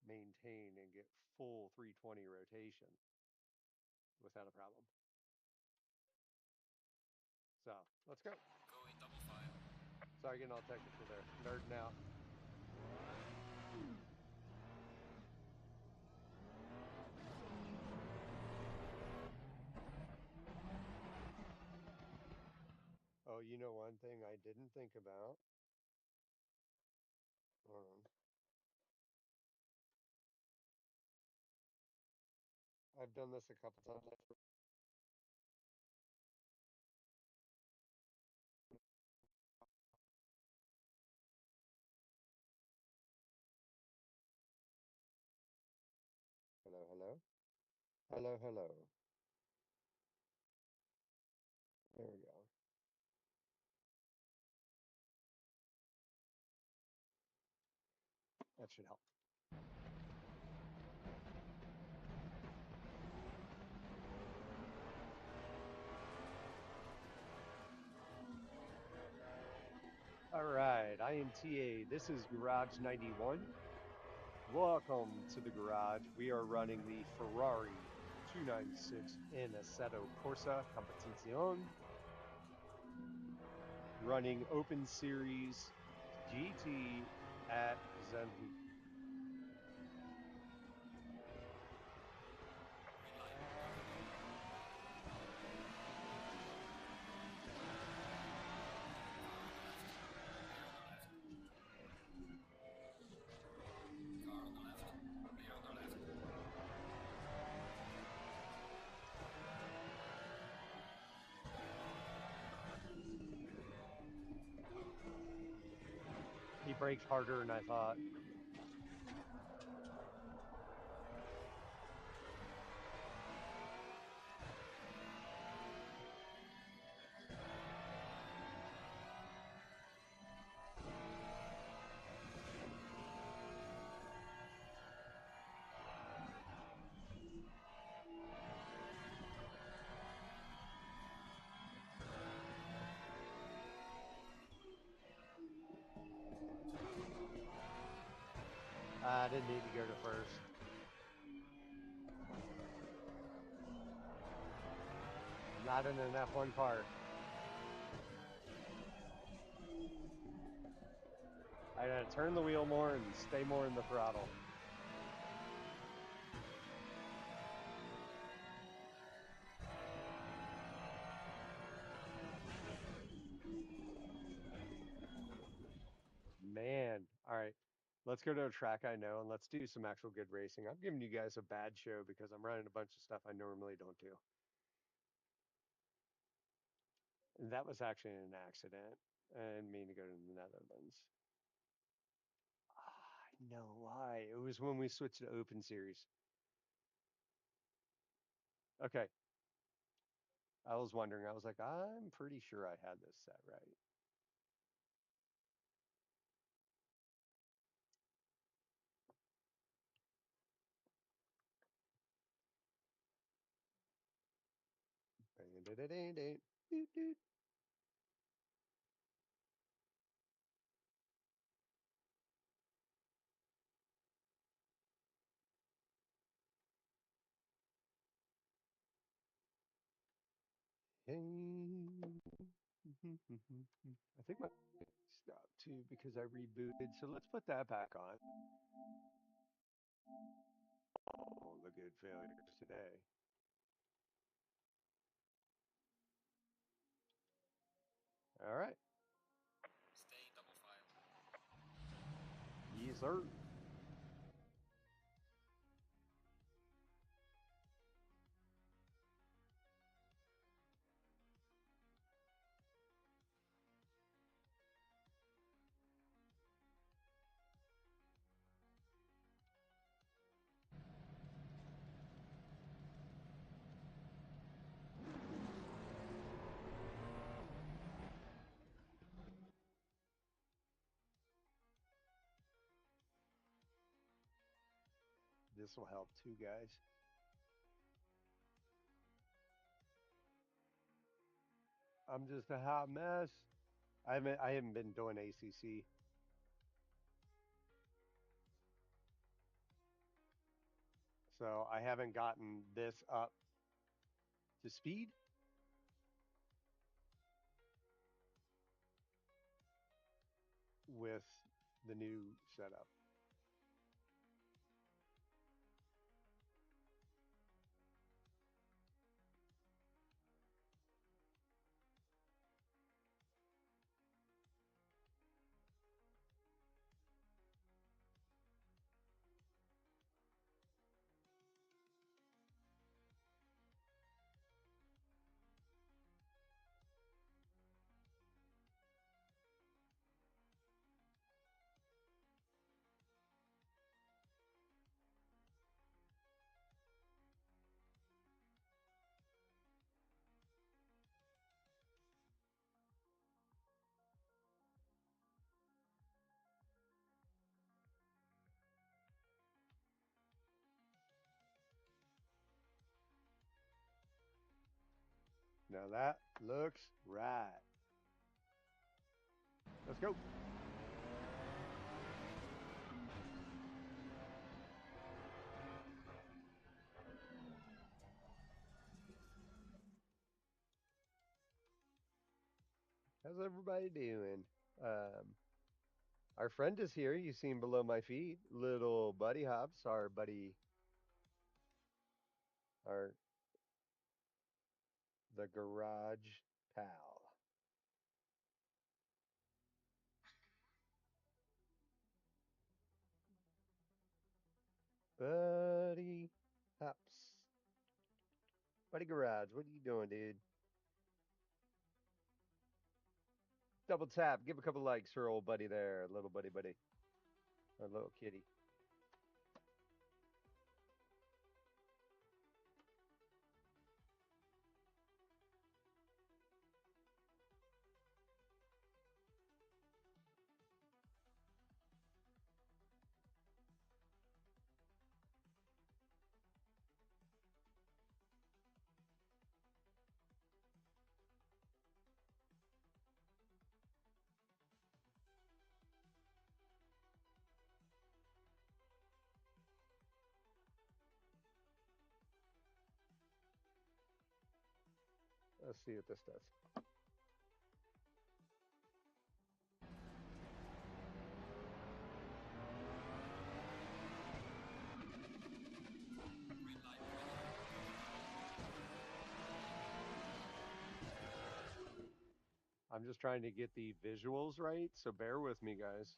maintain and get full 320 rotation without a problem. So let's go. Going double file. Sorry, getting all technical there. Nerding out. Oh, you know one thing I didn't think about? Hold on. I've done this a couple times. Hello, hello. Hello, hello. There we go. That should help. All right, I am TA. This is Garage 91. Welcome to the garage. We are running the Ferrari 296 in Assetto Corsa Competizione. Running Open Series GT at Zandvoort. He braked harder than I thought. I didn't need to go to first. Not in an F1 car. I gotta turn the wheel more and stay more in the throttle. Man, all right. Let's go to a track I know and let's do some actual good racing. I'm giving you guys a bad show because I'm running a bunch of stuff I normally don't do. And that was actually an accident. I didn't mean to go to the Netherlands. I know why. It was when we switched to Open Series. Okay. I was wondering. I was like, I'm pretty sure I had this set right. Da-da-da-da-da. Doot, doot. Hey. I think my stopped too because I rebooted. So let's put that back on. Oh, the good failures today. All right. Stay in double file. Yes, sir. This will help too, guys. I'm just a hot mess. I haven't been doing ACC. So I haven't gotten this up to speed with the new setup. Now that looks right. Let's go. How's everybody doing? Um, our friend is here. You seen below my feet, little Buddy Hops, our buddy, our the garage pal. Buddy Hops, Buddy Garage. What are you doing, dude? Double tap. Give a couple likes for old buddy there, little buddy, our little kitty. Let's see what this does. Green light. I'm just trying to get the visuals right, so bear with me, guys.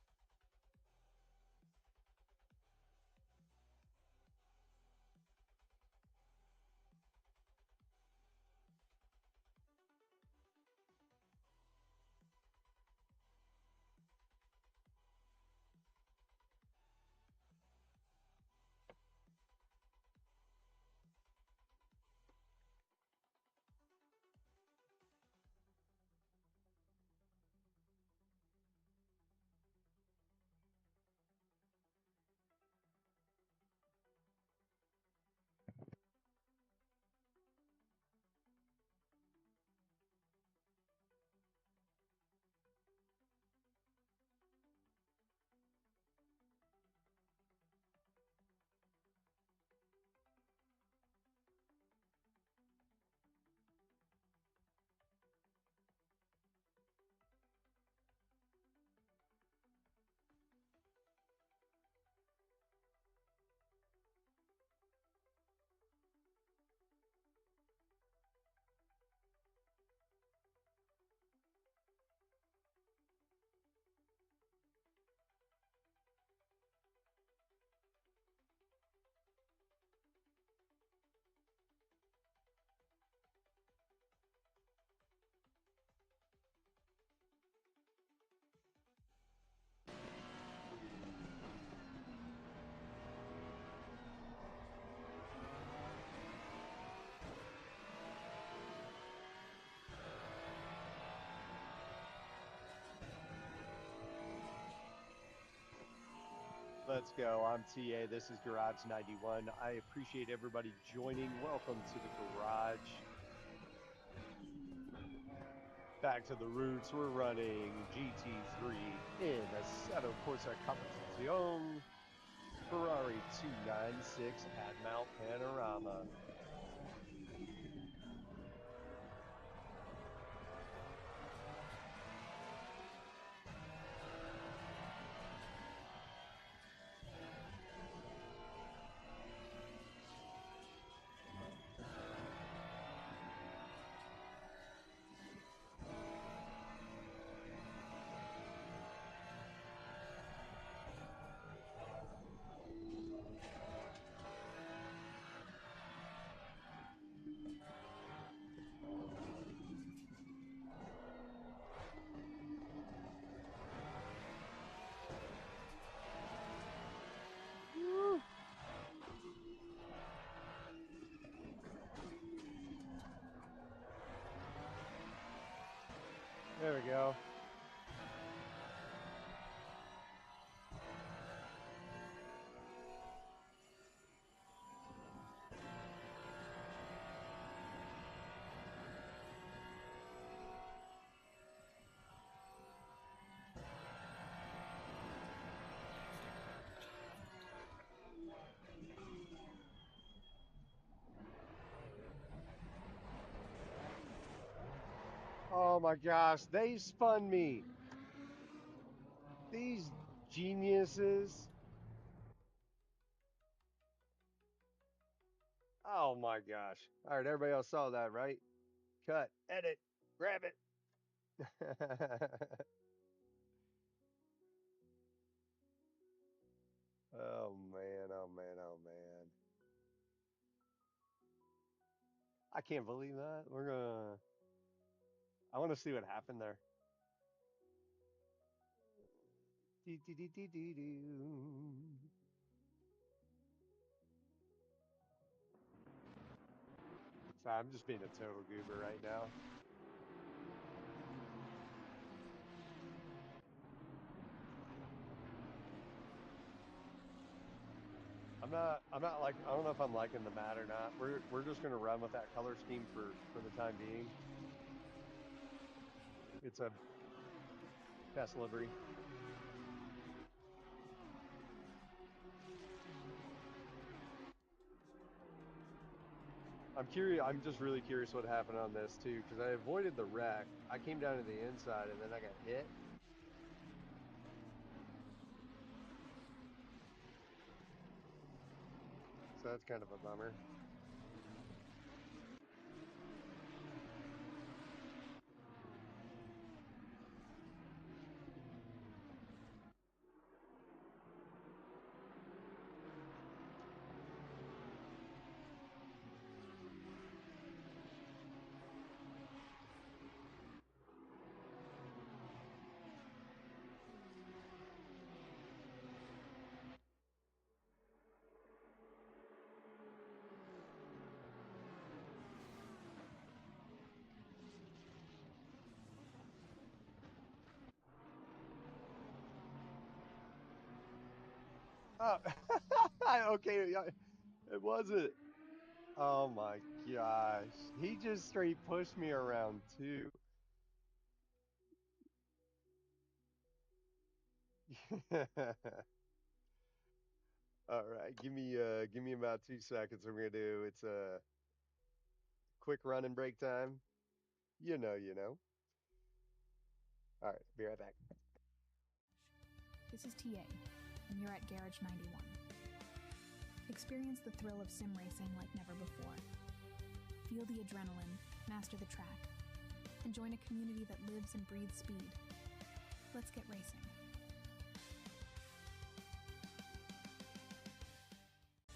Let's go. I'm TA. This is Garage 91. I appreciate everybody joining. Welcome to the garage. Back to the roots. We're running GT3 in Assetto Corsa Competizione Ferrari 296 at Mount Panorama. There we go. Oh my gosh, they spun me. These geniuses. Oh my gosh. All right, everybody else saw that, right? Cut, edit, grab it. Oh man, oh man, oh man. I can't believe that. I want to see what happened there. Dee-dee-dee-dee-dee-doo. Sorry, I'm just being a total goober right now. I'm not like, I don't know if I'm liking the mat or not. We're just gonna run with that color scheme for the time being. It's a test livery. I'm curious. I'm just really curious what happened on this too, because I avoided the wreck. I came down to the inside and then I got hit. So that's kind of a bummer. Oh, okay. Yeah, it wasn't. Oh my gosh. He just straight pushed me around too. All right, give me about 2 seconds. We're gonna do it's a quick run and break time. You know. All right, be right back. This is TA, and you're at Garage 91. Experience the thrill of sim racing like never before. Feel the adrenaline, master the track, and join a community that lives and breathes speed. Let's get racing.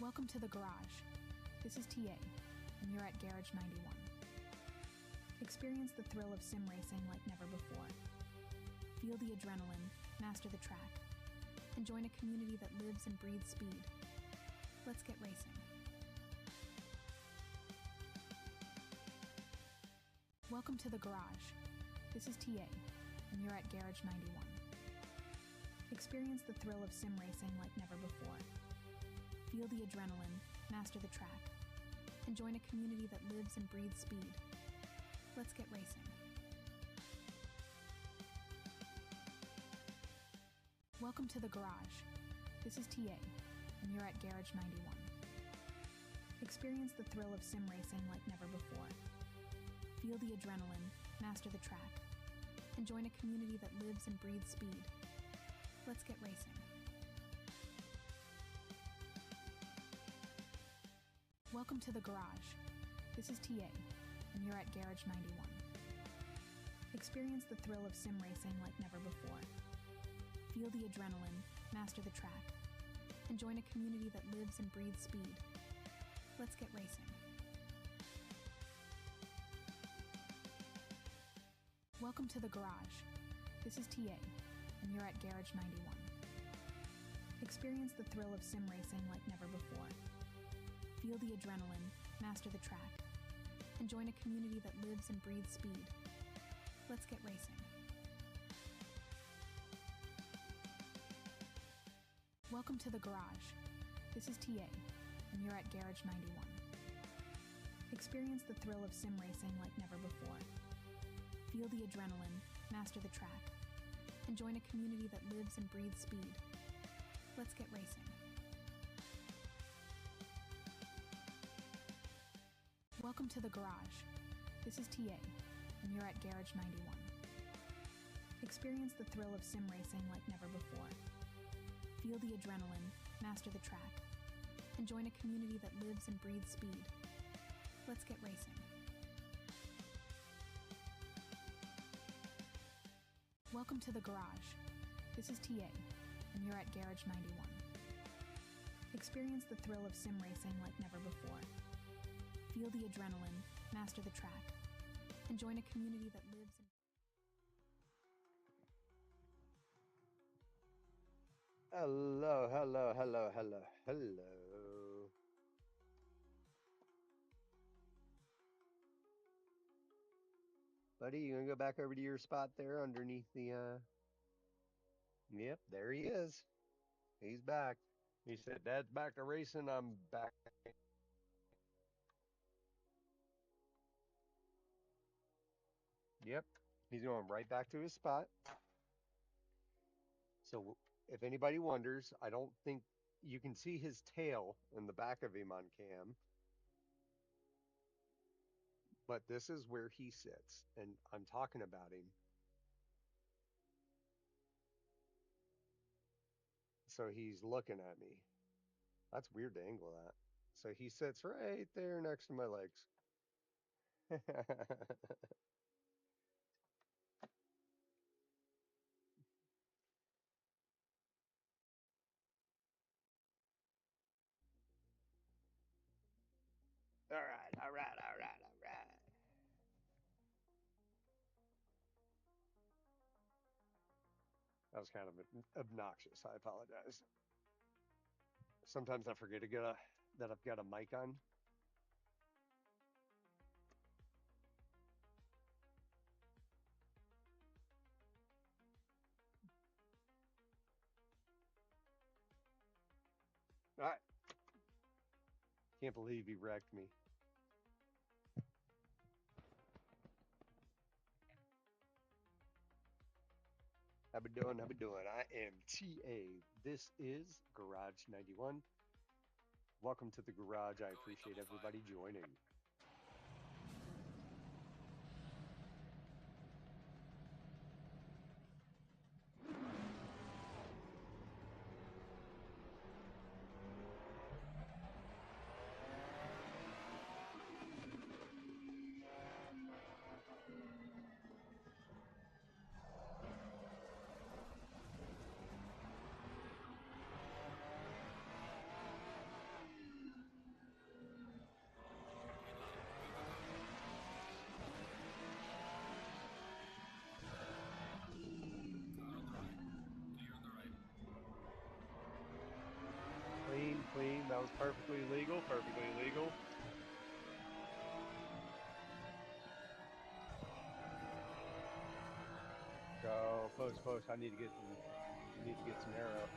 Welcome to the garage. This is TA, and you're at Garage 91. Experience the thrill of sim racing like never before. Feel the adrenaline, master the track, and join a community that lives and breathes speed. Let's get racing. Welcome to the garage. This is TA, and you're at Garage 91. Experience the thrill of sim racing like never before. Feel the adrenaline, master the track, and join a community that lives and breathes speed. Let's get racing. Welcome to the garage. This is TA, and you're at Garage 91. Experience the thrill of sim racing like never before. Feel the adrenaline, master the track, and join a community that lives and breathes speed. Let's get racing. Welcome to the garage. This is TA, and you're at Garage 91. Experience the thrill of sim racing like never before. Feel the adrenaline, master the track, and join a community that lives and breathes speed. Let's get racing. Welcome to the garage. This is TA, and you're at Garage 91. Experience the thrill of sim racing like never before. Feel the adrenaline, master the track, and join a community that lives and breathes speed. Let's get racing. Welcome to the garage. This is TA, and you're at Garage 91. Experience the thrill of sim racing like never before. Feel the adrenaline, master the track, and join a community that lives and breathes speed. Let's get racing. Welcome to the garage. This is TA, and you're at Garage 91. Experience the thrill of sim racing like never before. Feel the adrenaline, master the track, and join a community that lives and breathes speed. Let's get racing. Welcome to the garage. This is TA, and you're at Garage 91. Experience the thrill of sim racing like never before. Feel the adrenaline, master the track, and join a community that lives and... Hello, hello, hello, hello, hello. Buddy, you gonna go back over to your spot there underneath the Yep, there he is. He's back. He said, Dad's back to racing, I'm back. Yep. He's going right back to his spot. So if anybody wonders, I don't think you can see his tail in the back of him on cam, but this is where he sits, and I'm talking about him. So he's looking at me. That's weird to angle that. So he sits right there next to my legs. All right, all right, all right, all right. That was kind of obnoxious. I apologize. Sometimes I forget that I've got a mic on. All right. Can't believe he wrecked me. How we doing? How we doing? I am TA. This is Garage 91. Welcome to the garage. I appreciate everybody joining. Clean, clean. That was perfectly legal. Perfectly legal. Go. Post. I need to get We need to get some arrow.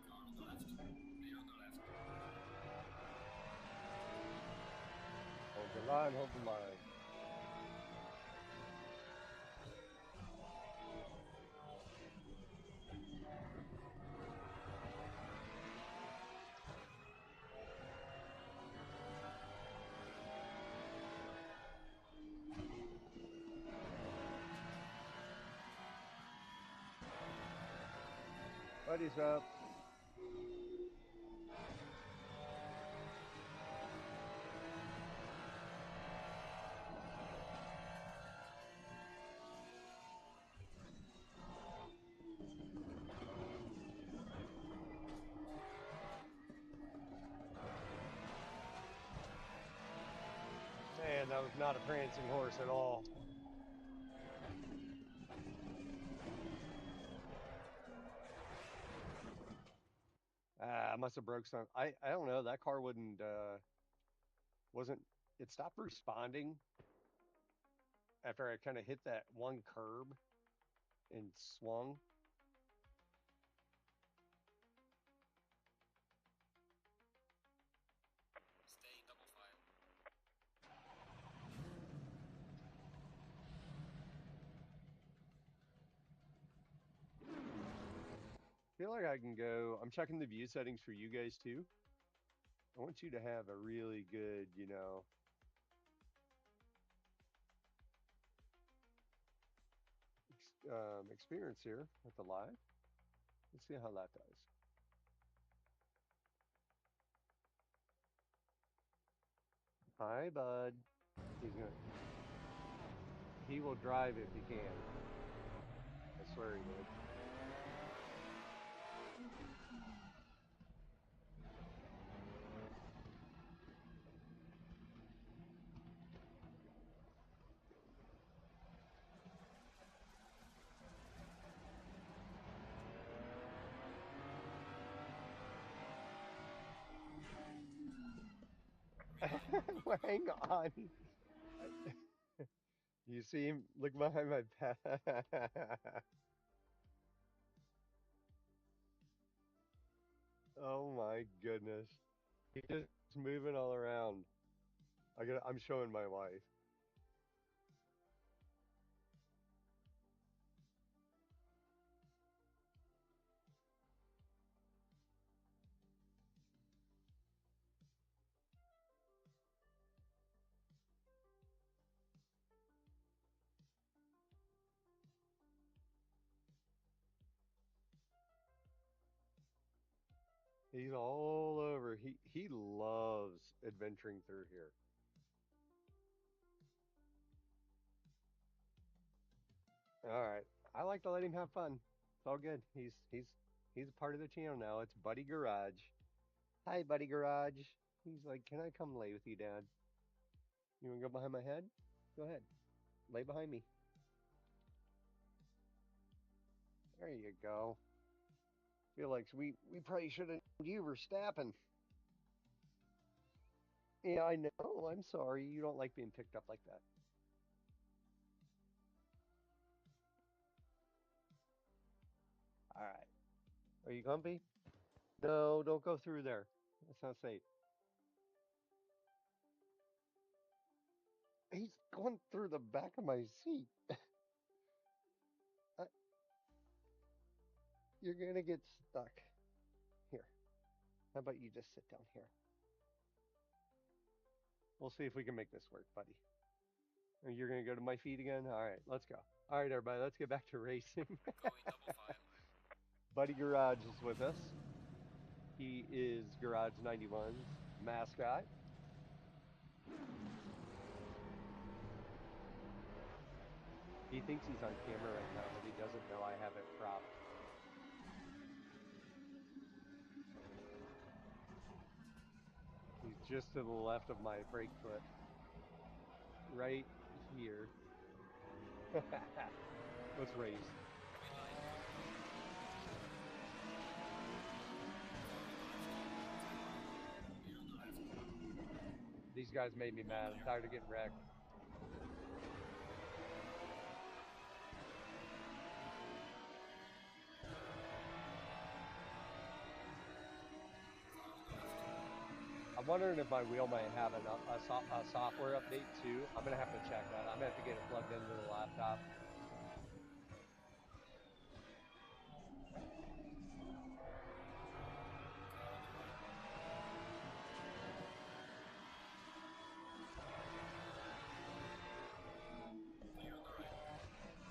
Car on the left. Clear on the left. Hold the line, hold the line. Buddy's up. Man, that was not a prancing horse at all. I must have broke some. I don't know. That car wouldn't wasn't it stopped responding after I kind of hit that one curb and swung. Stay in double file. Feel like I can go. I'm checking the view settings for you guys too. I want you to have a really good, experience here with the live. Let's see how that does. Hi, bud. He will drive if he can. I swear he would. Well, hang on. You see him? Look behind my back. Oh my goodness. He's just moving all around. I'm showing my wife. He's all over. He loves adventuring through here. All right. I like to let him have fun. It's all good. He's a part of the channel now. It's Buddy Garage. Hi, Buddy Garage. He's like, "Can I come lay with you, Dad? You want to go behind my head? Go ahead. Lay behind me." There you go. Feel like we probably should have named you Verstappen. Yeah, I know. I'm sorry. You don't like being picked up like that. All right. Are you comfy? No, don't go through there. That's not safe. He's going through the back of my seat. Uh, You're gonna get stuck. Here. How about you just sit down here? We'll see if we can make this work, buddy. You're gonna go to my feet again? All right, let's go. All right, everybody, let's get back to racing. Going double file. Buddy Garage is with us. He is Garage 91's mascot. He thinks he's on camera right now, but he doesn't know I have it propped. He's just to the left of my brake foot. Right here. Let's race. These guys made me mad. I'm tired of getting wrecked. I'm wondering if my wheel might have a software update too. I'm gonna have to check that. I'm gonna have to get it plugged into the laptop. Clear on the right.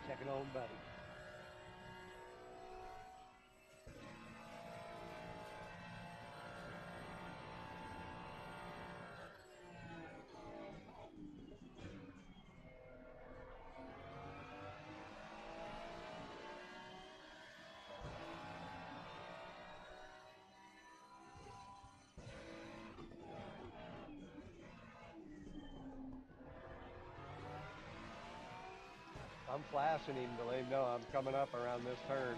Checking on buddy. I'm flashing him to let him know I'm coming up around this turn.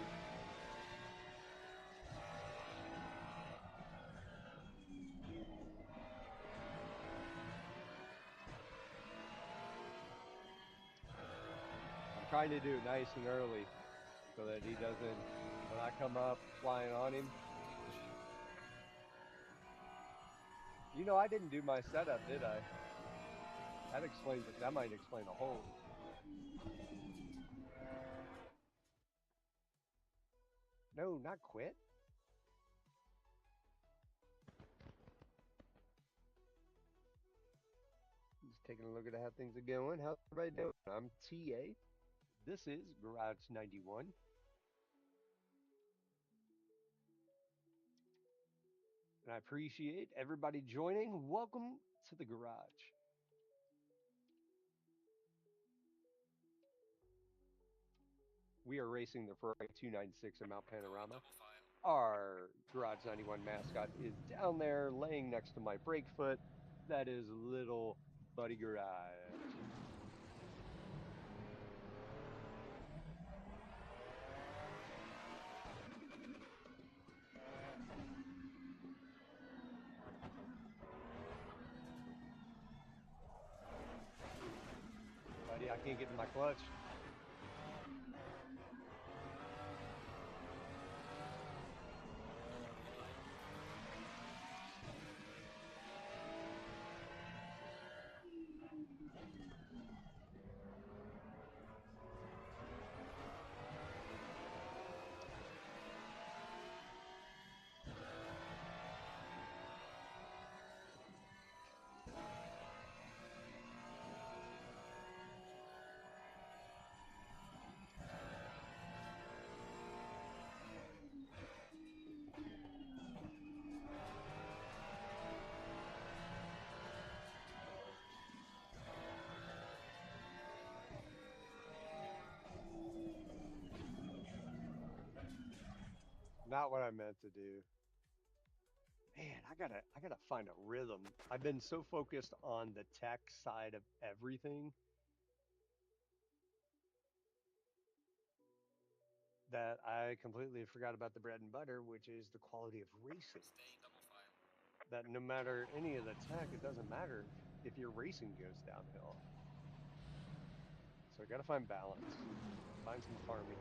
I'm trying to do it nice and early so that he doesn't, when I come up flying on him. You know, I didn't do my setup, did I? That explains it. That might explain a whole. No, not quit. Just taking a look at how things are going. How's everybody doing? I'm TA. This is Garage 91. And I appreciate everybody joining. Welcome to the garage. We are racing the Ferrari 296 in Mount Panorama. Double file. Our Garage 91 mascot is down there laying next to my brake foot. That is little Buddy Garage. Buddy, I can't get in my clutch. Not what I meant to do. Man, I gotta find a rhythm. I've been so focused on the tech side of everything that I completely forgot about the bread and butter, which is the quality of racing. Staying double file. That no matter any of the tech, it doesn't matter if your racing goes downhill. So I gotta find balance, find some farming.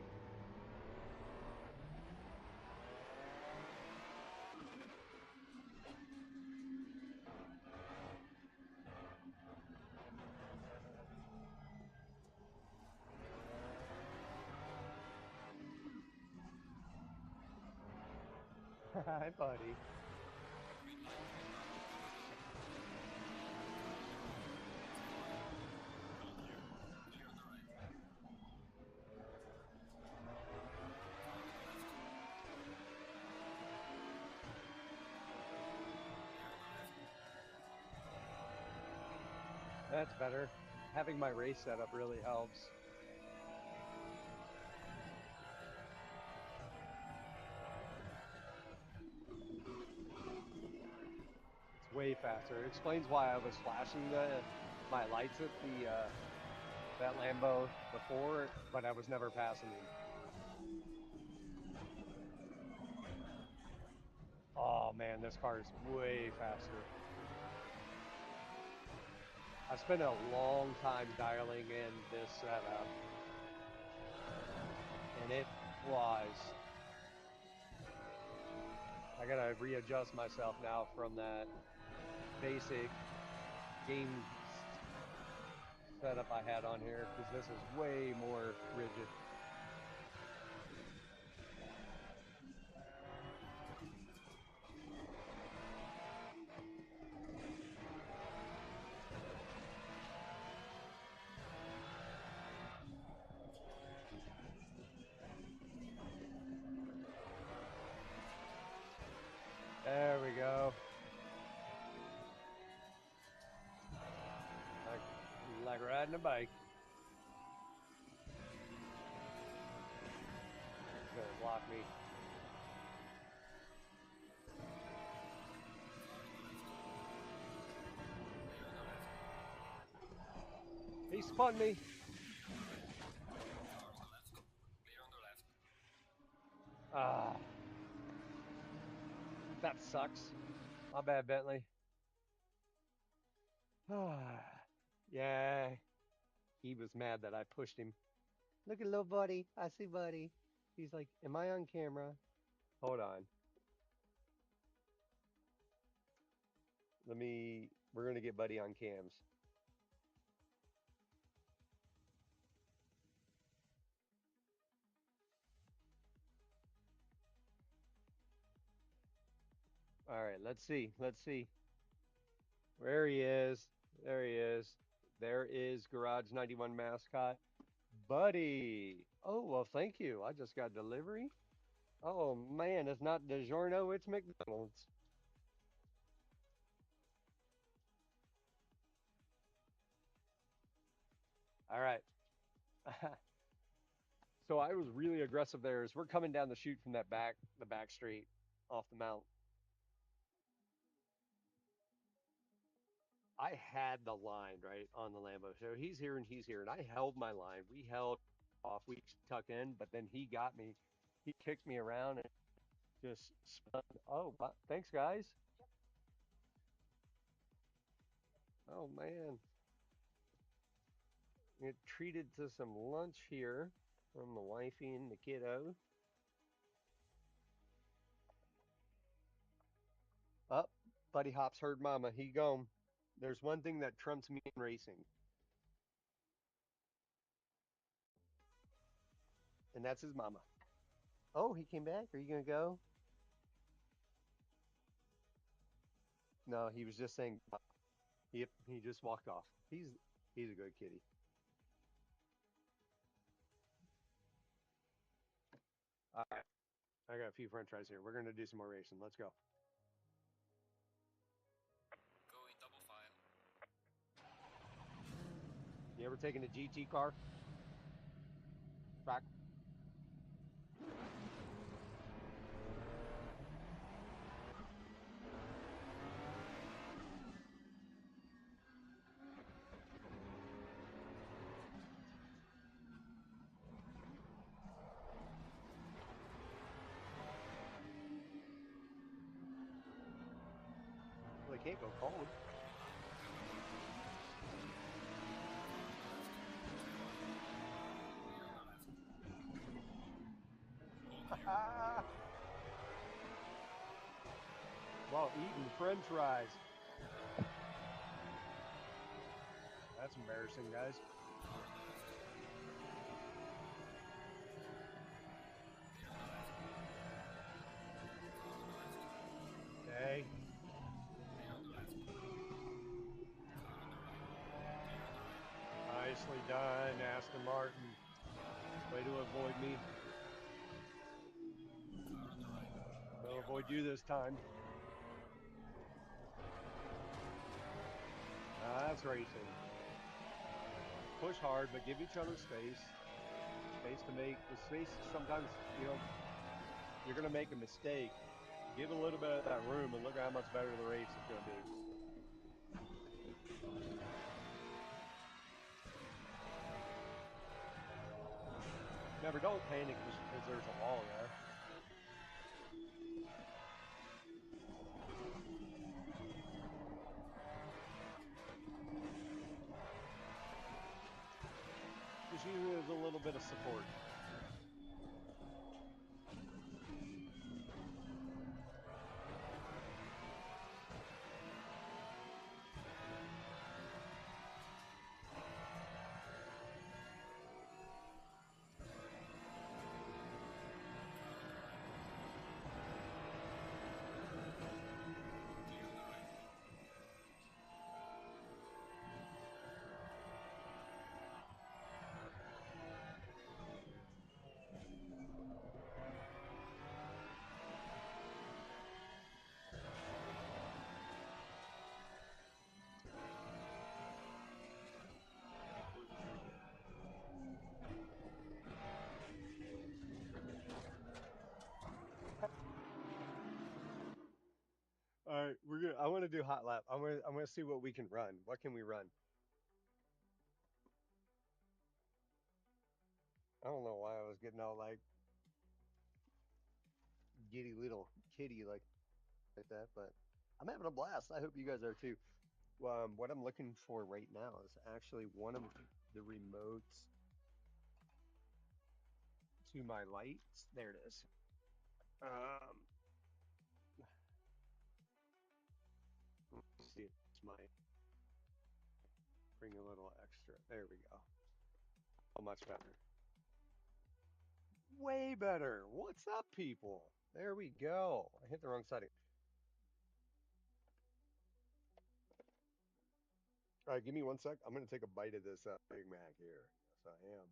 Hi, buddy. Green light. That's better. Having my race setup really helps. It's way faster. It explains why I was flashing my lights at the that Lambo before, but I was never passing him. Oh man, this car is way faster. I spent a long time dialing in this setup, and it flies. I gotta readjust myself now from that basic game setup I had on here, because this is way more rigid. There we go. Like riding a bike. It's gonna block me. He spun me. Ah, that sucks. My bad, Bentley. Yeah, he was mad that I pushed him. Look at little buddy. I see buddy. He's like, am I on camera? Hold on. We're gonna get buddy on cams. All right, let's see. Let's see. There he is. There he is. There is Garage 91 mascot. Buddy. Oh, well, thank you. I just got delivery. Oh, man, it's not DiGiorno, it's McDonald's. All right. So I was really aggressive there as we're coming down the chute from the back street off the mount. I had the line right on the Lambo. So he's here and he's here, and I held my line. We held off. We tuck in, but then he got me. He kicked me around and just spun. Oh, thanks, guys. Oh man, get treated to some lunch here from the wifey and the kiddo. Up, Buddy Hops heard Mama. He gone. There's one thing that trumps me in racing, and that's his mama. Oh, he came back. Are you gonna go? No, he was just saying. Yep, he just walked off. He's a good kitty. All right, I got a few French fries here. We're gonna do some more racing. Let's go. Go in double file. You ever taken a GT car? Back. Well, they can't go cold. While eating French fries. That's embarrassing, guys. Okay. Nicely done, Aston Martin. Way to avoid me. I'll avoid you this time. That's racing. push hard, but give each other space. Space to make the space. Sometimes you're gonna make a mistake. Give a little bit of that room, and look at how much better the race is gonna be. Remember, don't panic because there's a wall there. Just use it as a little bit of support. All right, we're gonna. I want to do hot lap. I'm gonna see what we can run. What can we run? I don't know why I was getting all like giddy little kitty like that, but I'm having a blast. I hope you guys are too. What I'm looking for right now is actually one of the remotes to my lights. There it is. Um, let's see if this might bring a little extra. There we go. Oh, much better. Way better. What's up, people? There we go. I hit the wrong setting. All right, give me one sec. I'm gonna take a bite of this Big Mac here. Yes, I am.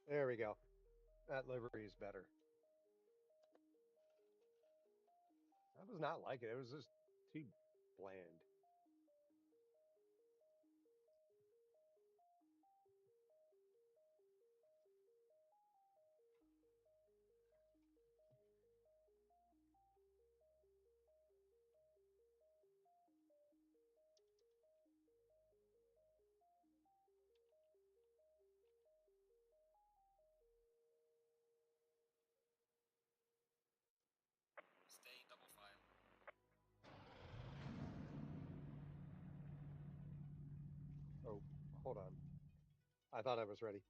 There we go. That livery is better. I was not like it. It was just too bland. Hold on. I thought I was ready.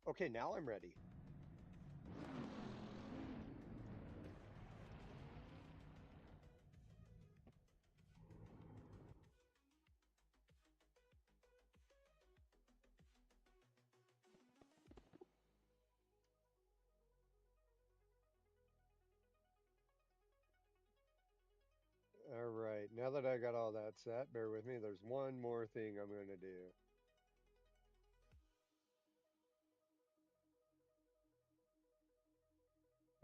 Okay, now I'm ready. All right, now that I got all that set, bear with me. There's one more thing I'm going to do.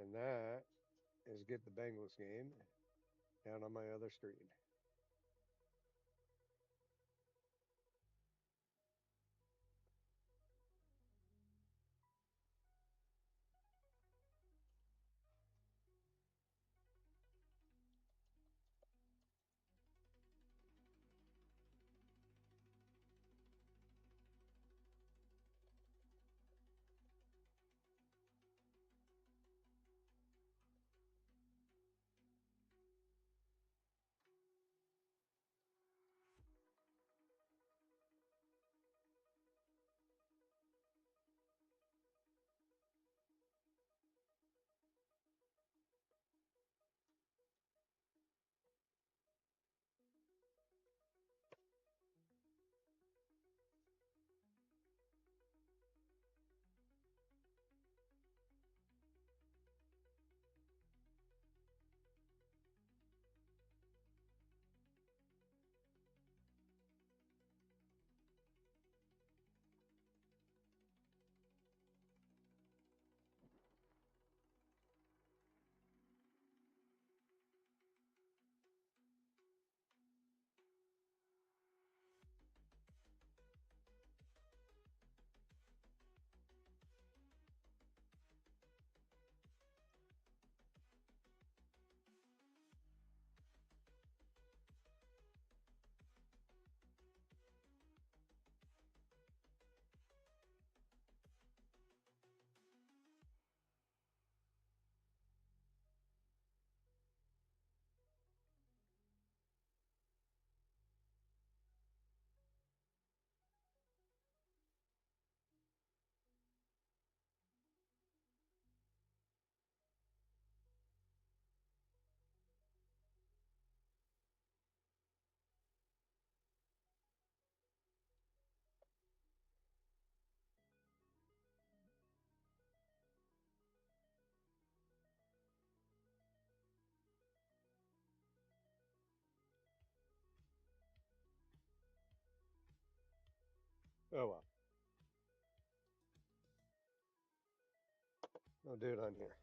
And that is get the Bengals game down on my other screen. Oh well, I'll do it on here.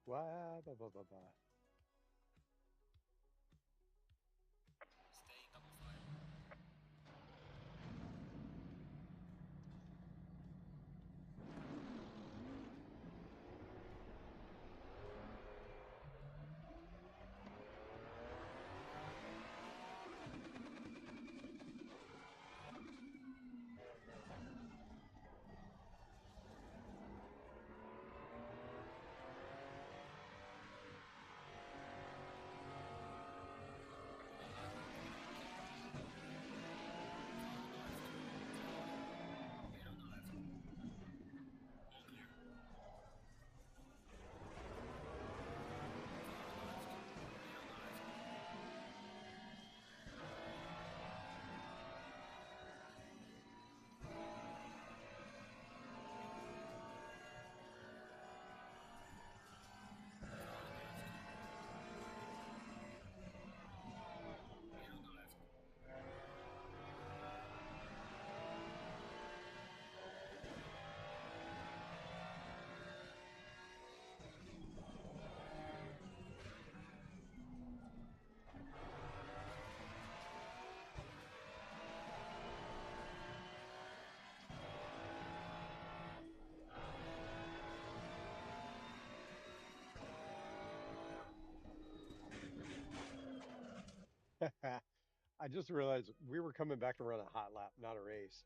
Why? Blah, blah, blah, blah. Staying double fire. I just realized we were coming back to run a hot lap, not a race.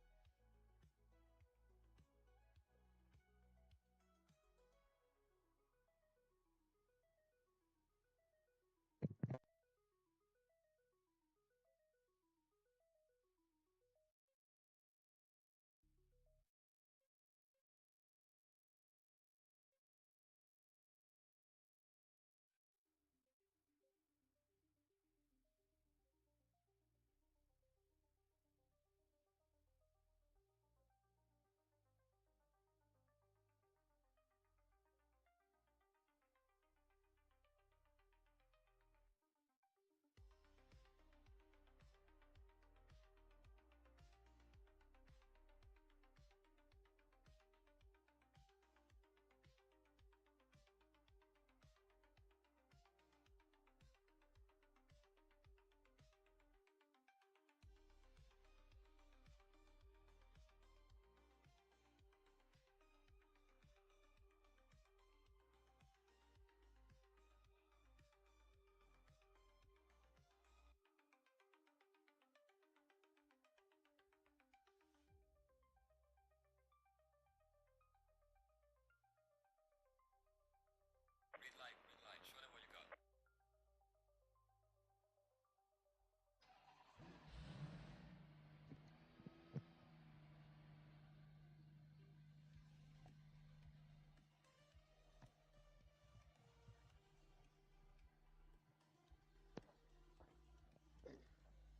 Green light, green light. Show them what you got.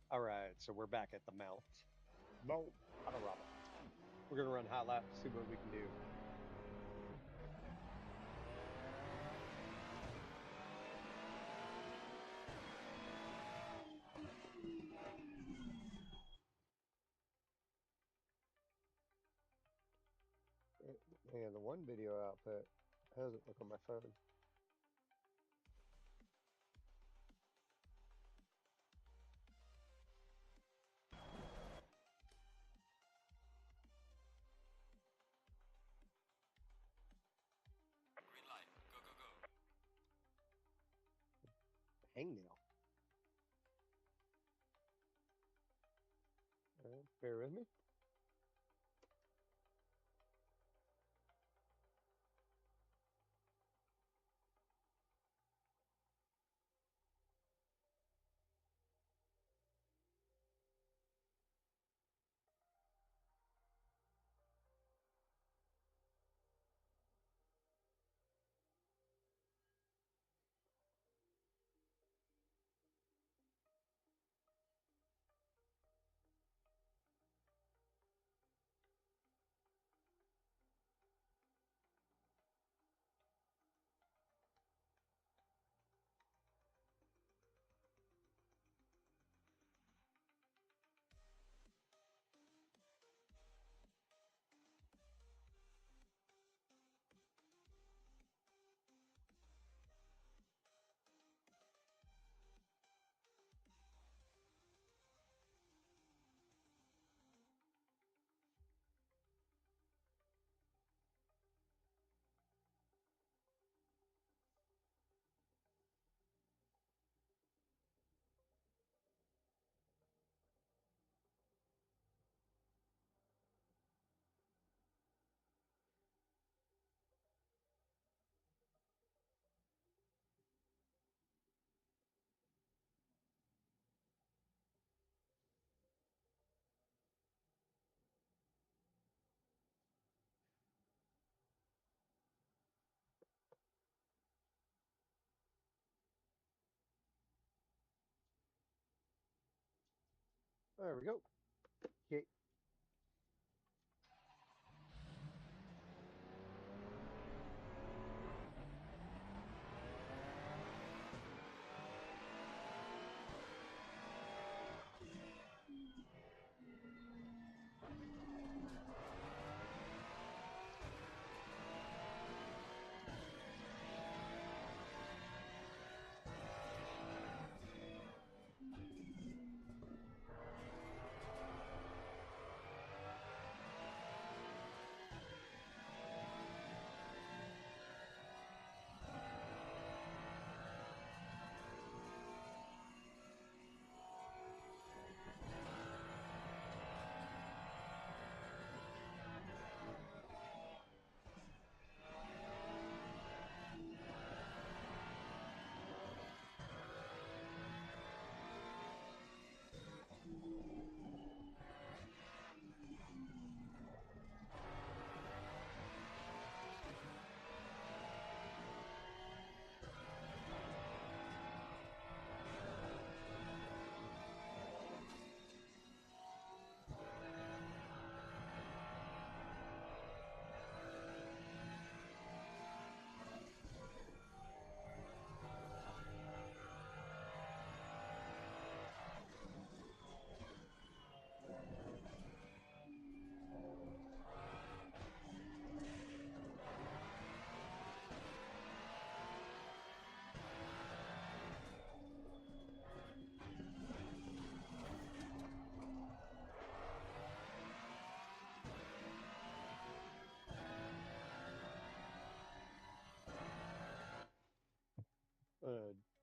All right, so we're back at the Mount. Mount Panorama. We're gonna run hot lap, see what we can do. Man, the one video output hasn't look on my phone. Green light. Go, go, go. Hangnail. Bear with me. There we go. Okay.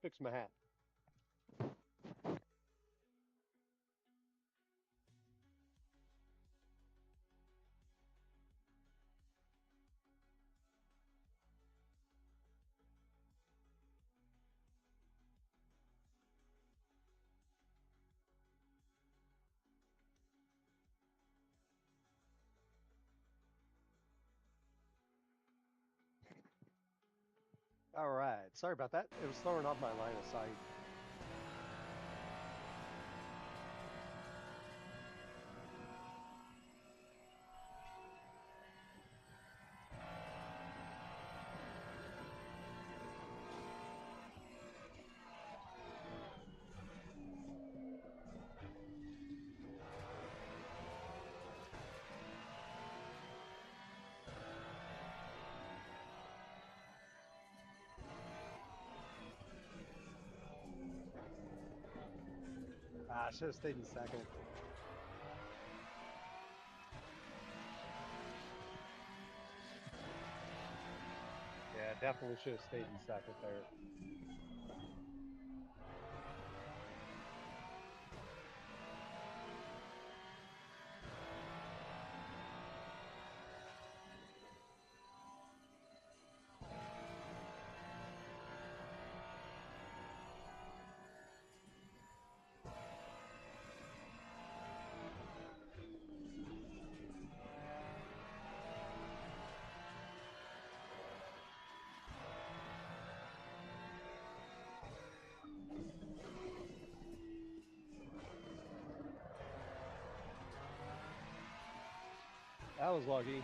Fix my hat. All right. Sorry about that. It was throwing off my line of sight. Ah, I should have stayed in second. Yeah, definitely should have stayed in second there. That was lucky.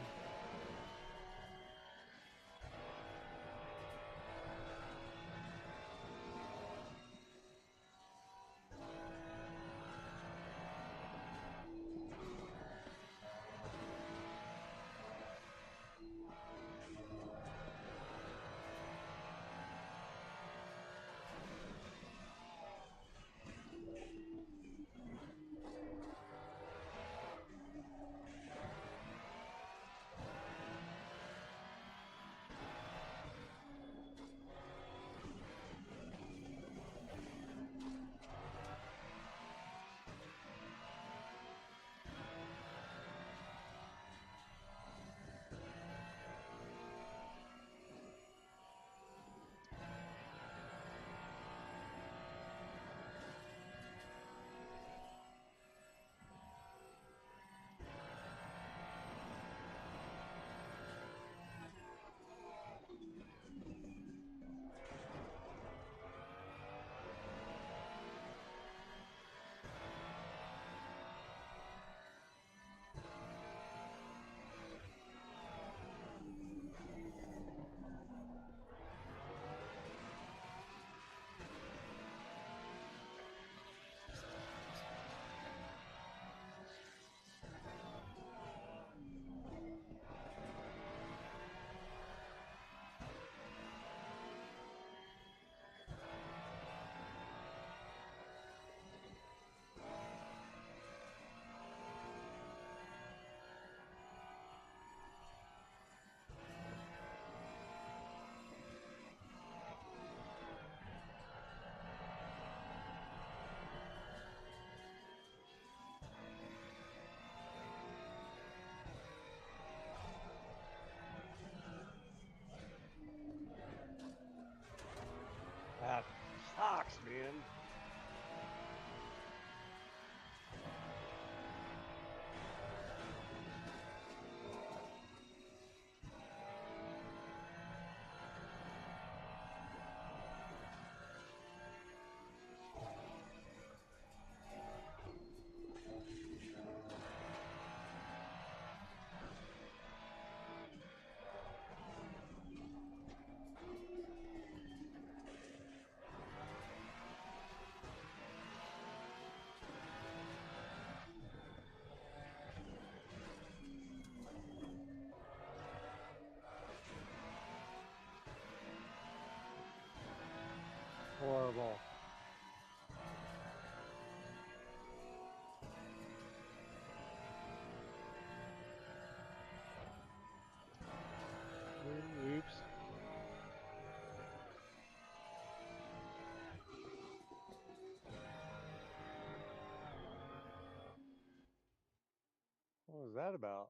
was that about?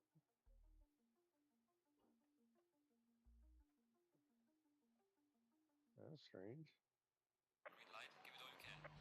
That's strange. Green light, give it all you can.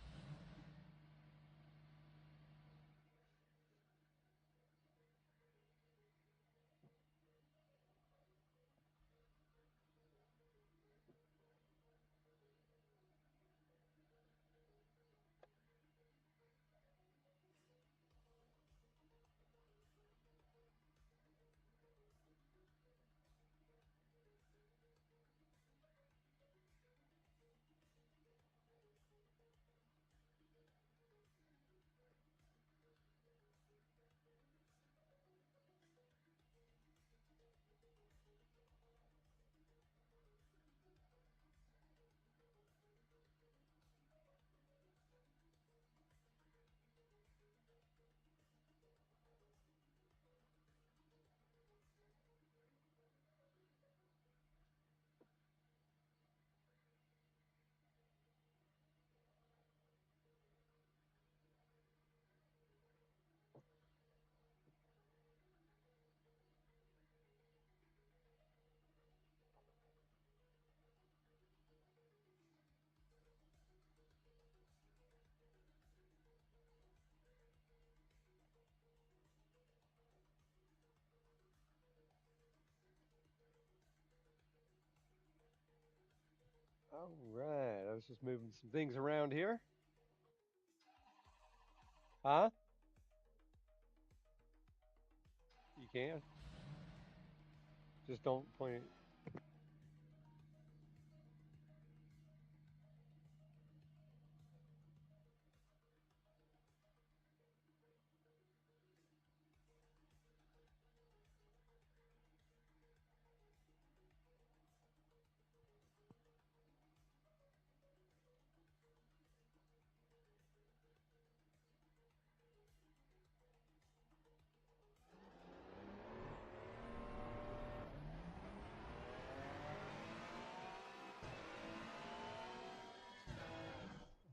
All right. I was just moving some things around here. Huh? You can. Just don't point it.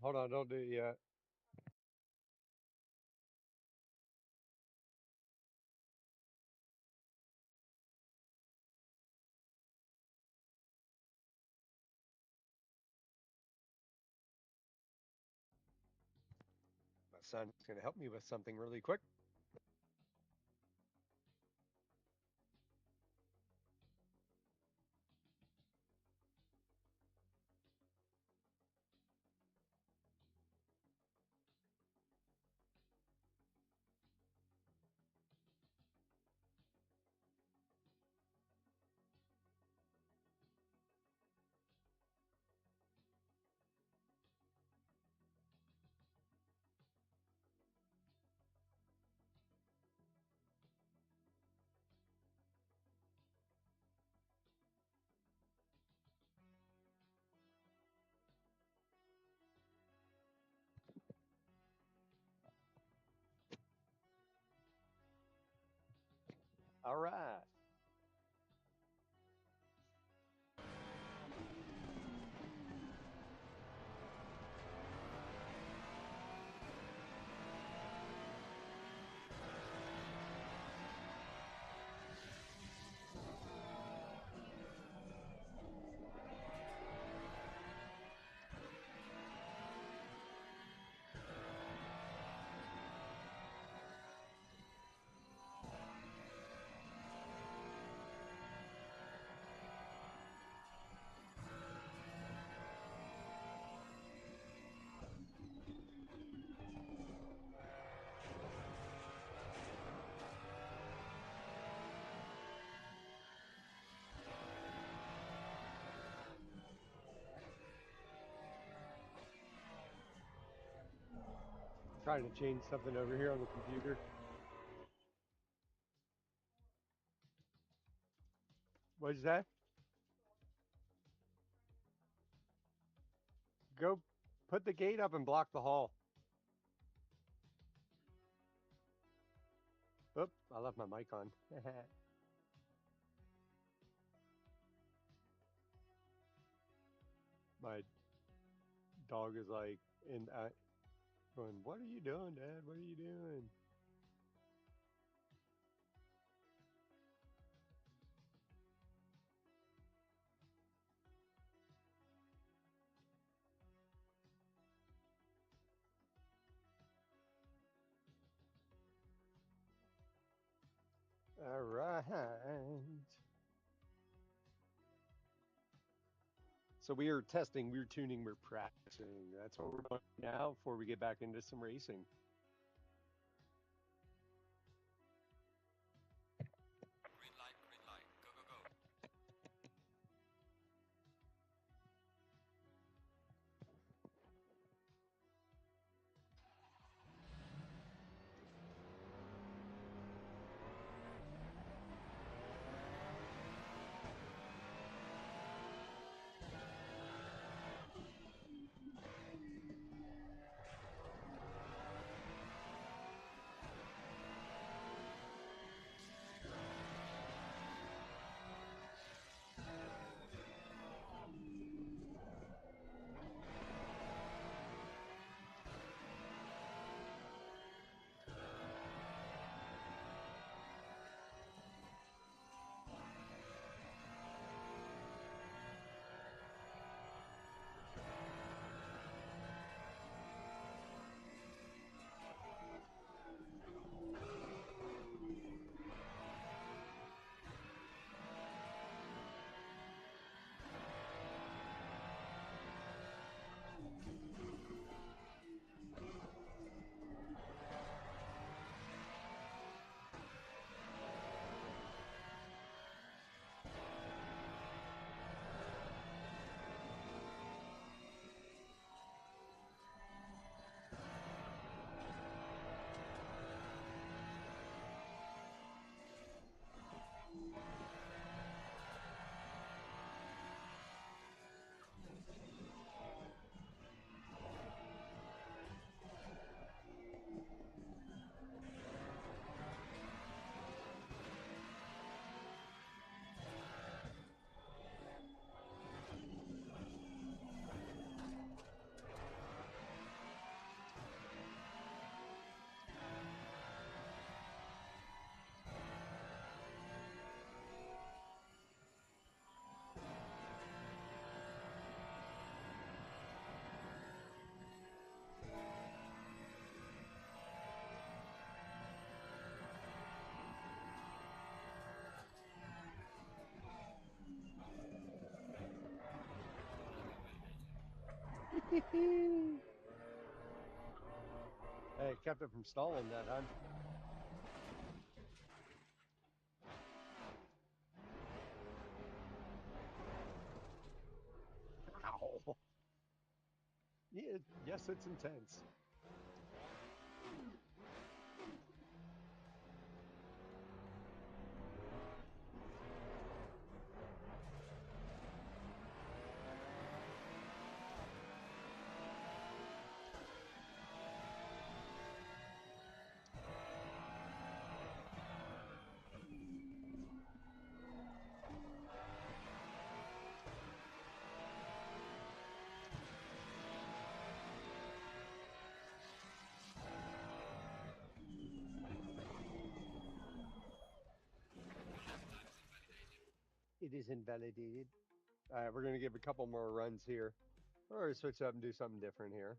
Hold on, don't do it yet. My son's going to help me with something really quick. All right. Trying to change something over here on the computer. What'd you say? Go put the gate up and block the hall. Oop, I left my mic on. My dog is like in going, what are you doing, Dad? What are you doing? All right. So we are testing, we're tuning, we're practicing. That's what we're doing now before we get back into some racing. Green light, green light. Go, go, go. Hey, kept it from stalling that time. Ow. Yeah, yes, it's intense. It is invalidated. All right, we're going to give a couple more runs here. Or switch up and do something different here.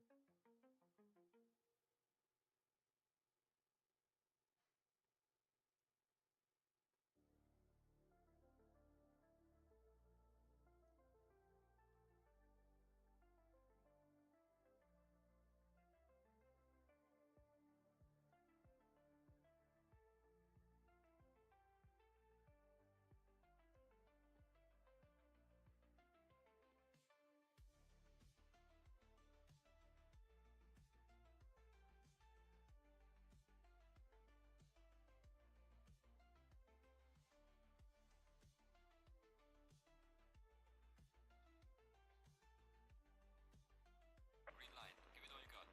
Green light. Give it all you got.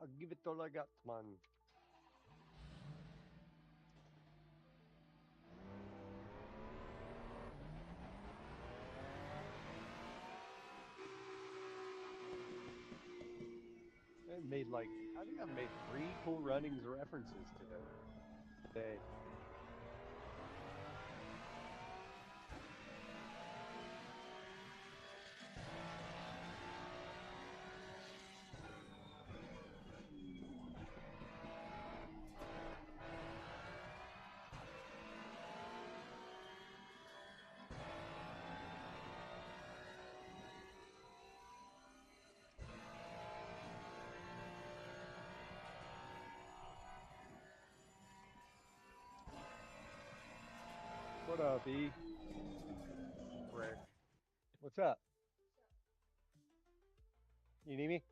I'll give it all I got, man. I made like, I think I've made 3 Cool Runnings references today. What up, E? Rick. What's up? You need me?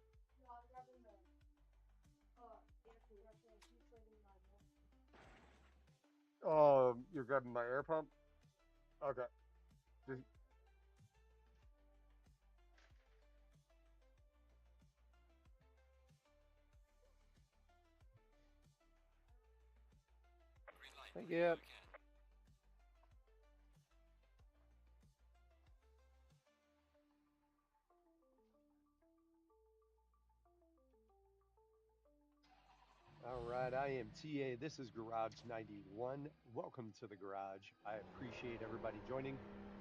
Oh, you're grabbing my air pump? Okay. Just, Green light. thank Whenever you. you can. All right, I am TA. This is Garage 91. Welcome to the garage. I appreciate everybody joining.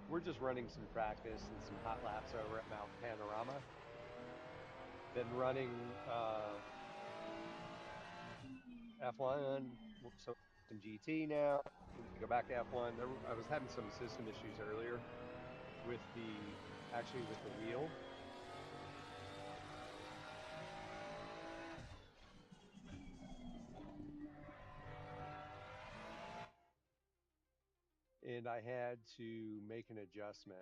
We're just running some practice and some hot laps over at Mount Panorama. Been running F1, so some GT now. We can go back to F1. I was having some system issues earlier with with the wheel. And I had to make an adjustment.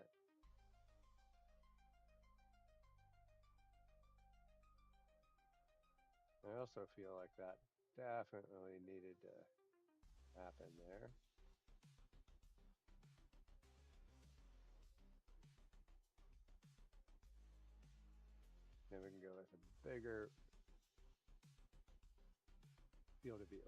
I also feel like that definitely needed to happen there. Then we can go with a bigger field of view.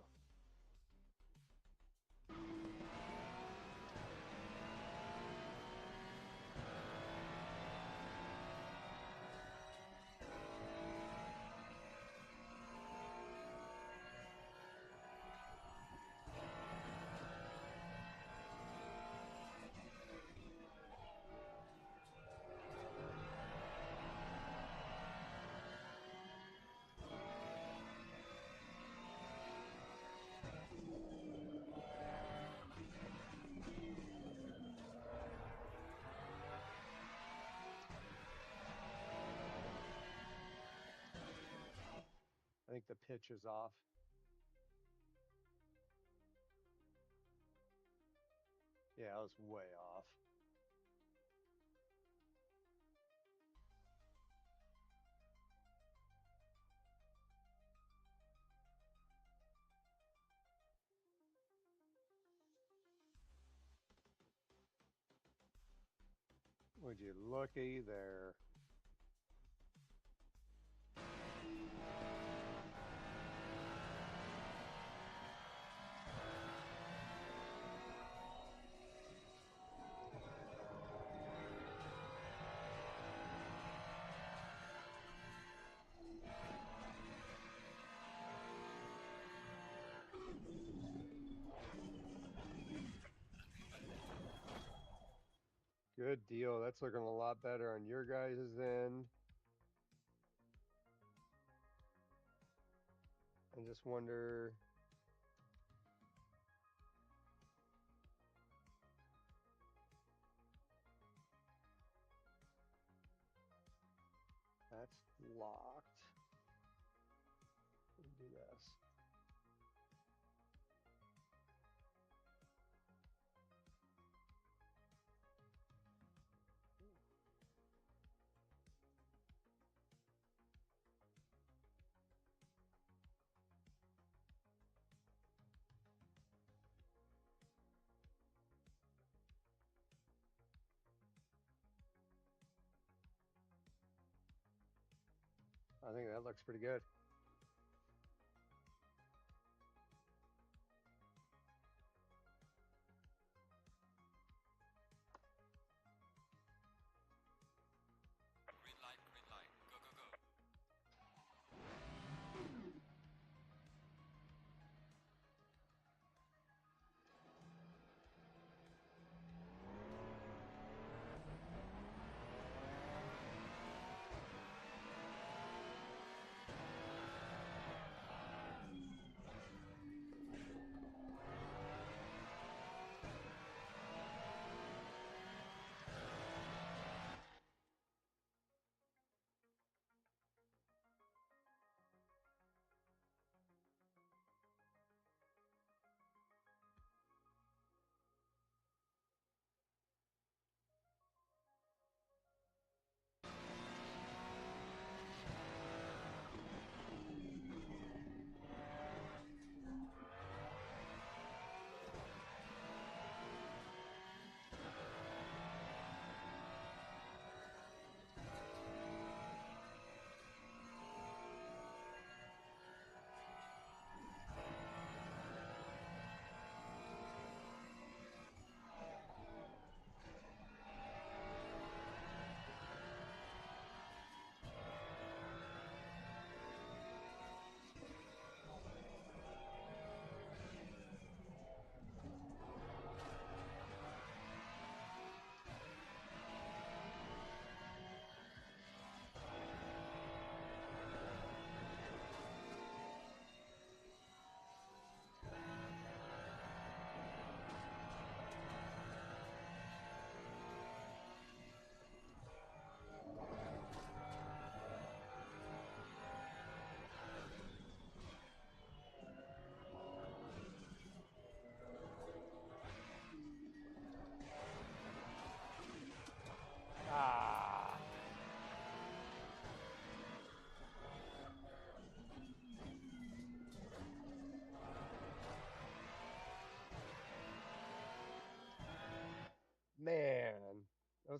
I think the pitch is off. Yeah, I was way off. Would you looky there? Good deal. That's looking a lot better on your guys' end. I just wonder. That's locked. Let me do this. I think that looks pretty good. Green light. Green light. Go, go, go.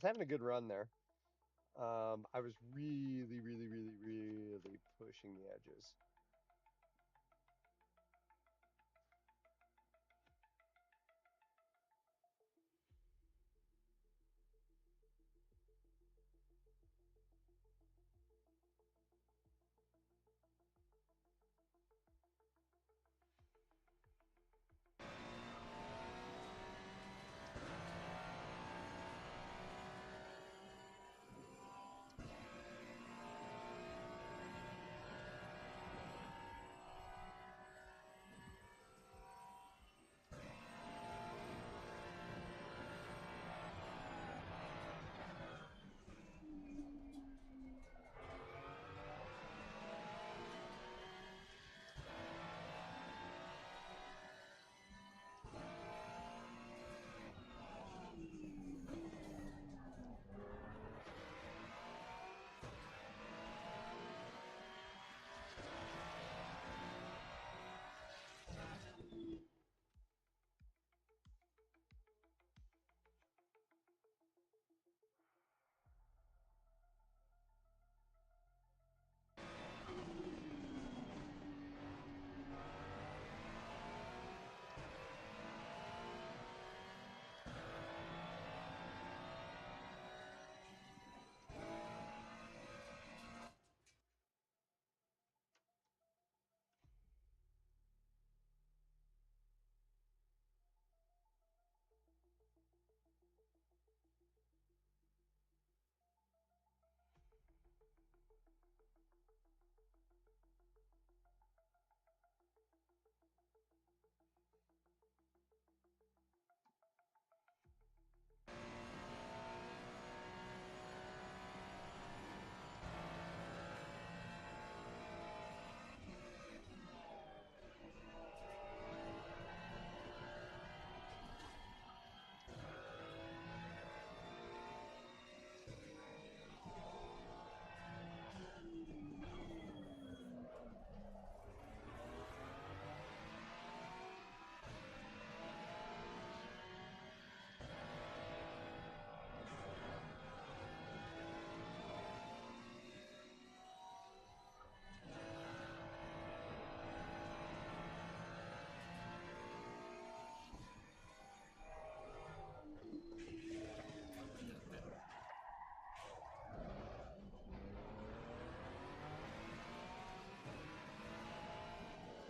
was having a good run there. I was really, really, really, really pushing the edges.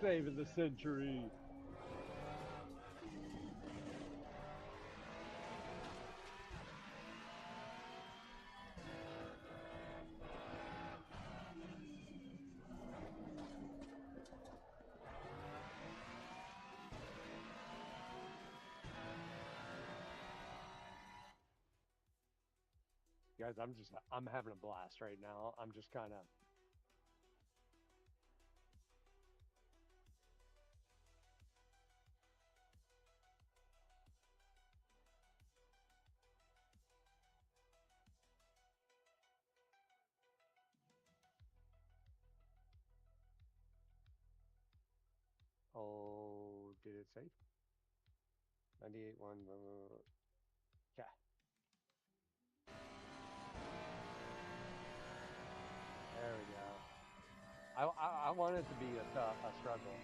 Saving the century. Guys, I'm having a blast right now. I'm just kind of Oh, did it say? 98.1. Yeah. There we go. I want it to be a struggle.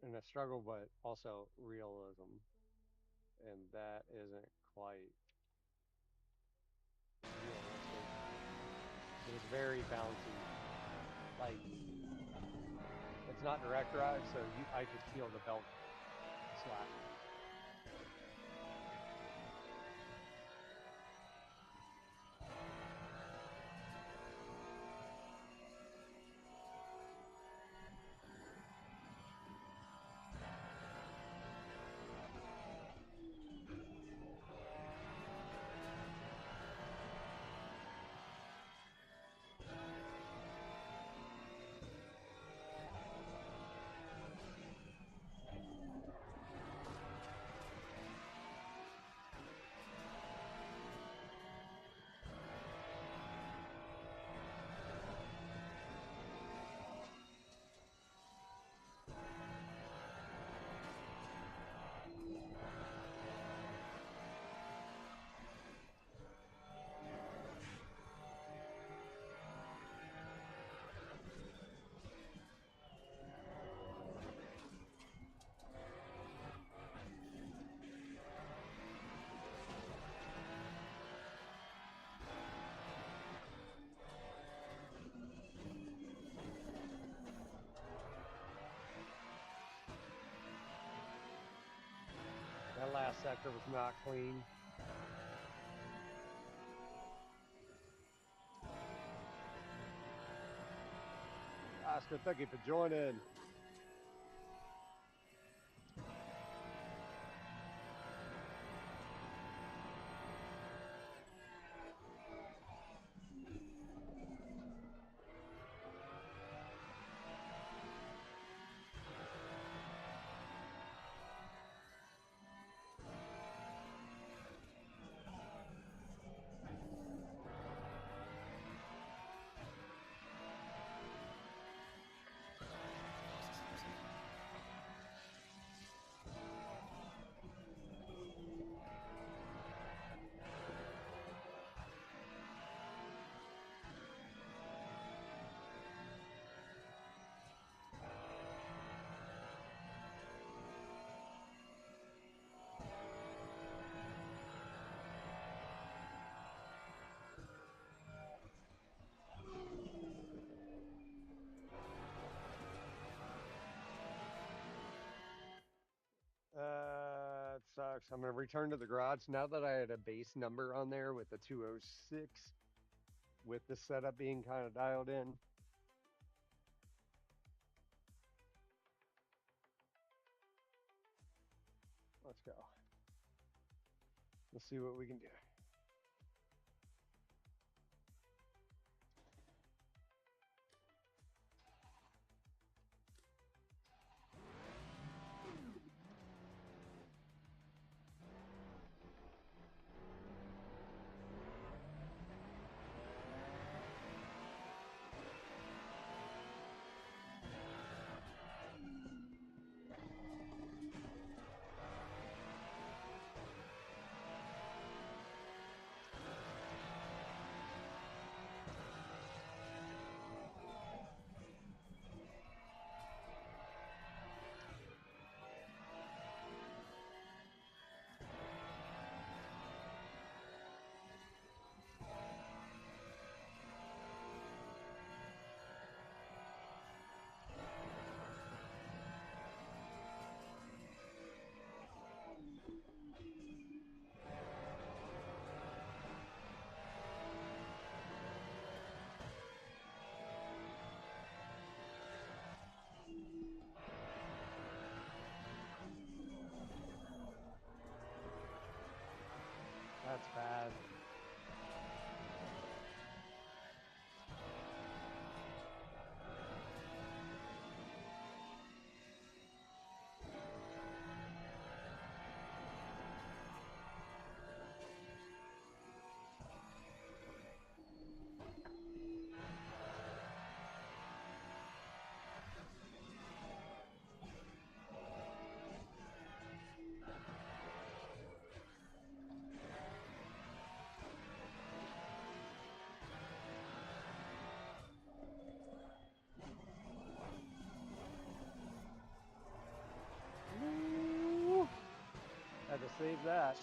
And a struggle, but also realism. And that isn't quite realistic. It was very bouncy. Like, it's not direct drive, so I could feel the belt slap. last sector was not clean. Oscar, thank you for joining. It sucks. I'm gonna return to the garage now that I had a base number on there with the 206, with the setup being kind of dialed in. Let's go. Let's see what we can do. That's bad. Ooh, had to save that.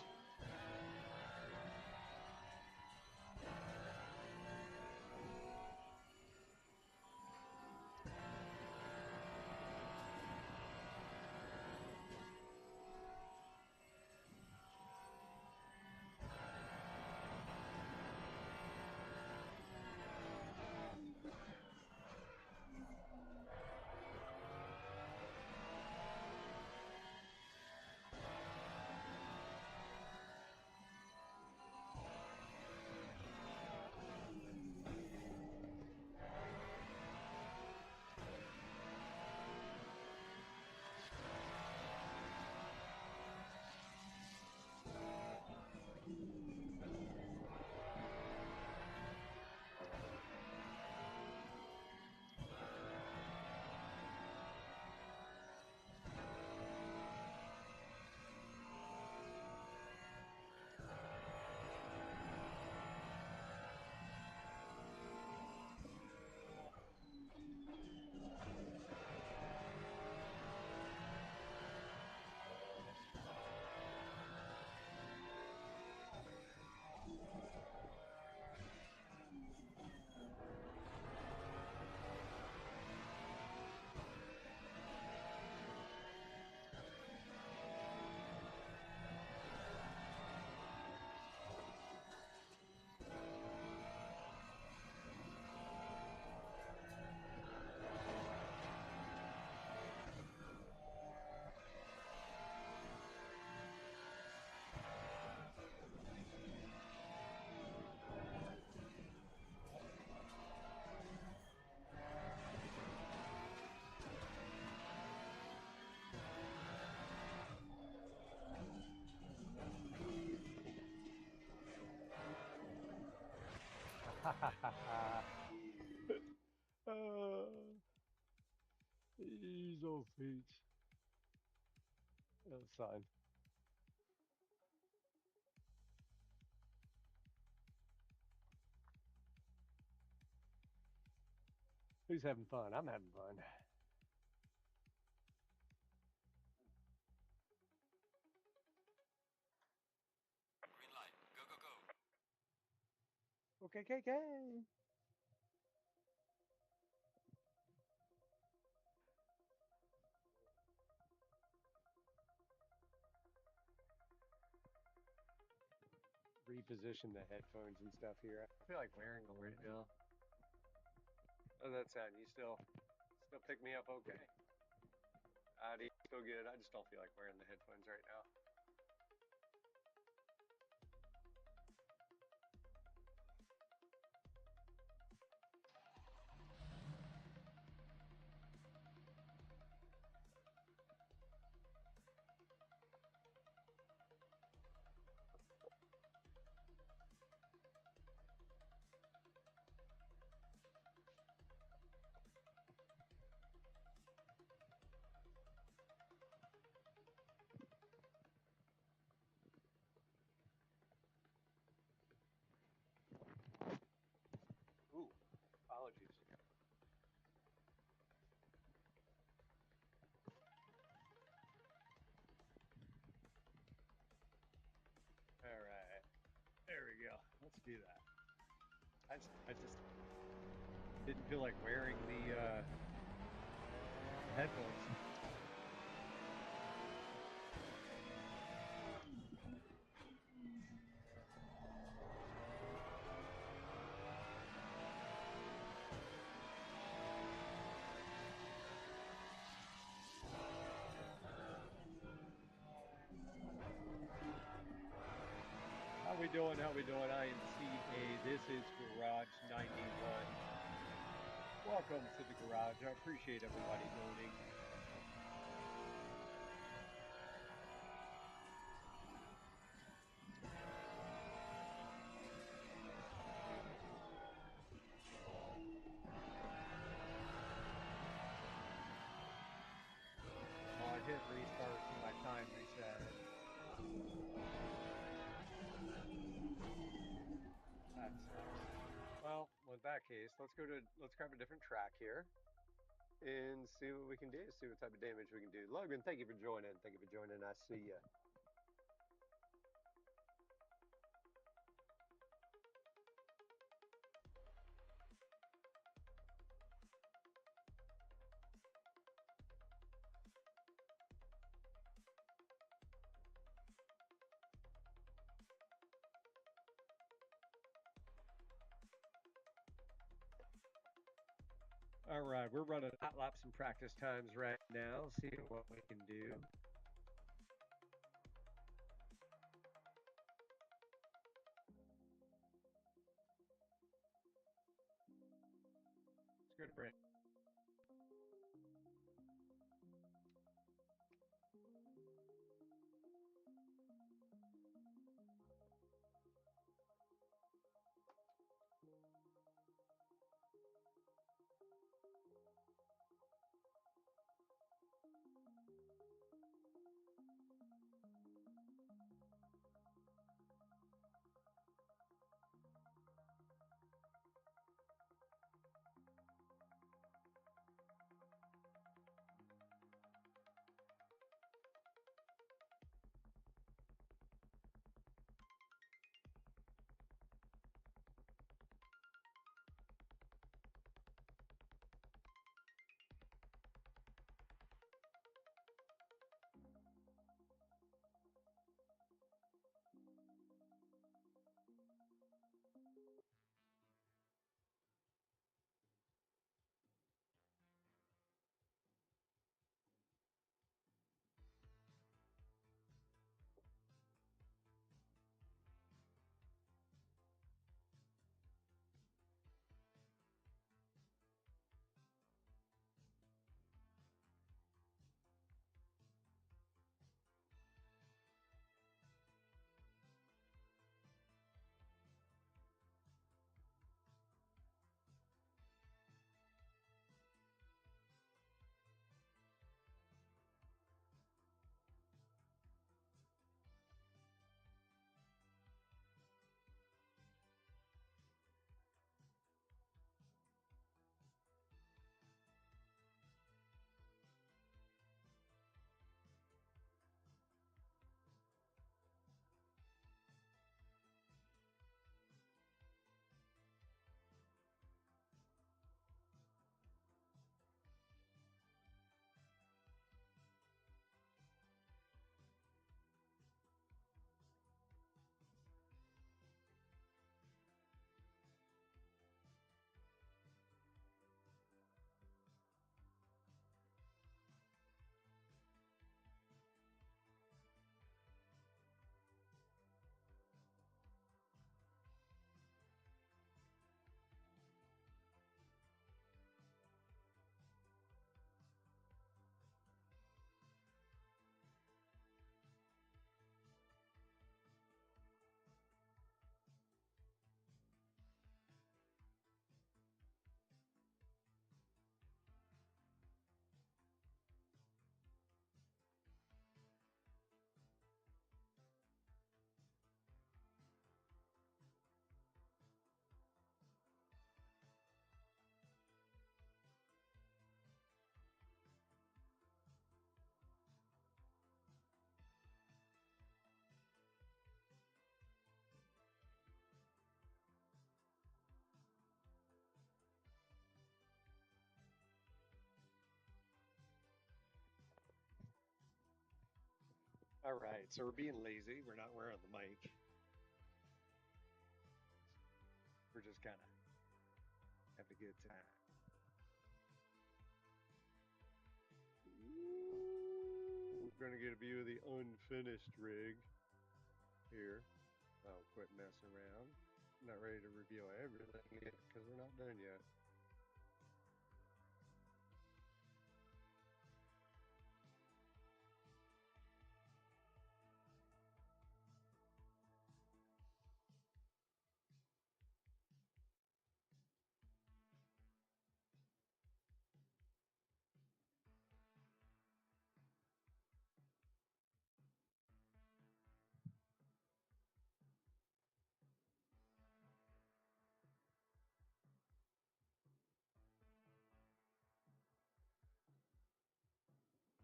These old feet. That's fine. Who's having fun? I'm having fun. Green light. Go, go, go. Okay, okay, okay. Reposition the headphones and stuff here. I feel like wearing them right now. How's that sound? You still pick me up okay? Howdy, still good. I just don't feel like wearing the headphones right now. Ooh, apologies. All right, there we go. Let's do that. I just didn't feel like wearing the headphones. How we doing? How we doing? I am CA. This is Garage 91. Welcome to the garage. I appreciate everybody joining. Oh, I hit restart and my time reset. That sucks. Well, with that case, let's grab a different track here and see what we can do. See what type of damage we can do. Logan, thank you for joining. Thank you for joining. I see you. All right, we're running hot laps and practice times right now. See what we can do. Let's go to break. All right, so we're being lazy. We're not wearing the mic. We're just kind of having a good time. We're gonna get a view of the unfinished rig here. I'll quit messing around. Not ready to reveal everything yet because we're not done yet.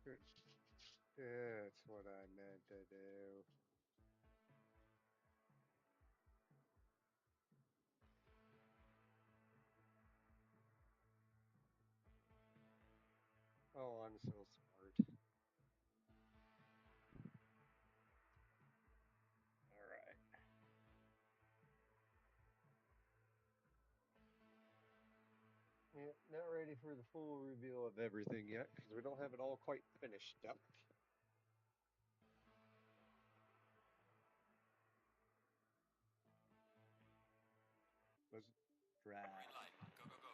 Good. That's what I meant to do. Oh, I'm so smart. All right. Yeah, not ready for the full reveal of everything yet because we don't have it all quite finished up. Let's drive. Green light. Go, go, go.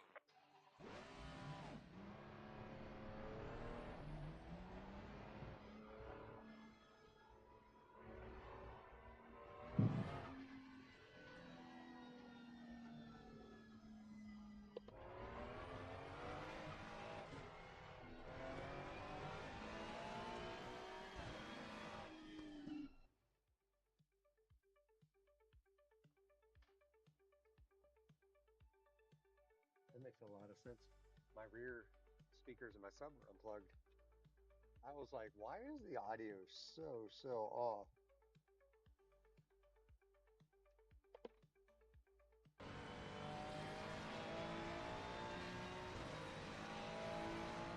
That makes a lot of sense. My rear speakers in my sub were unplugged. I was like, why is the audio so off?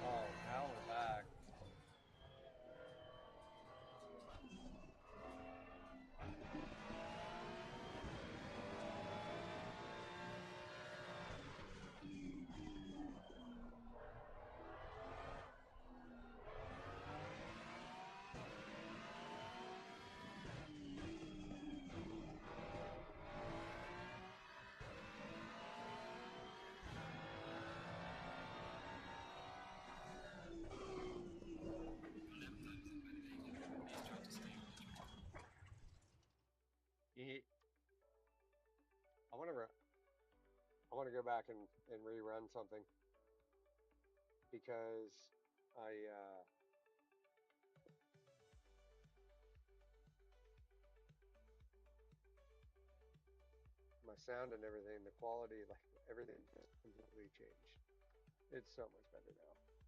Oh, now we're back. Ye- I want to go back and rerun something because I my sound and everything, the quality, like everything just completely changed. It's so much better now.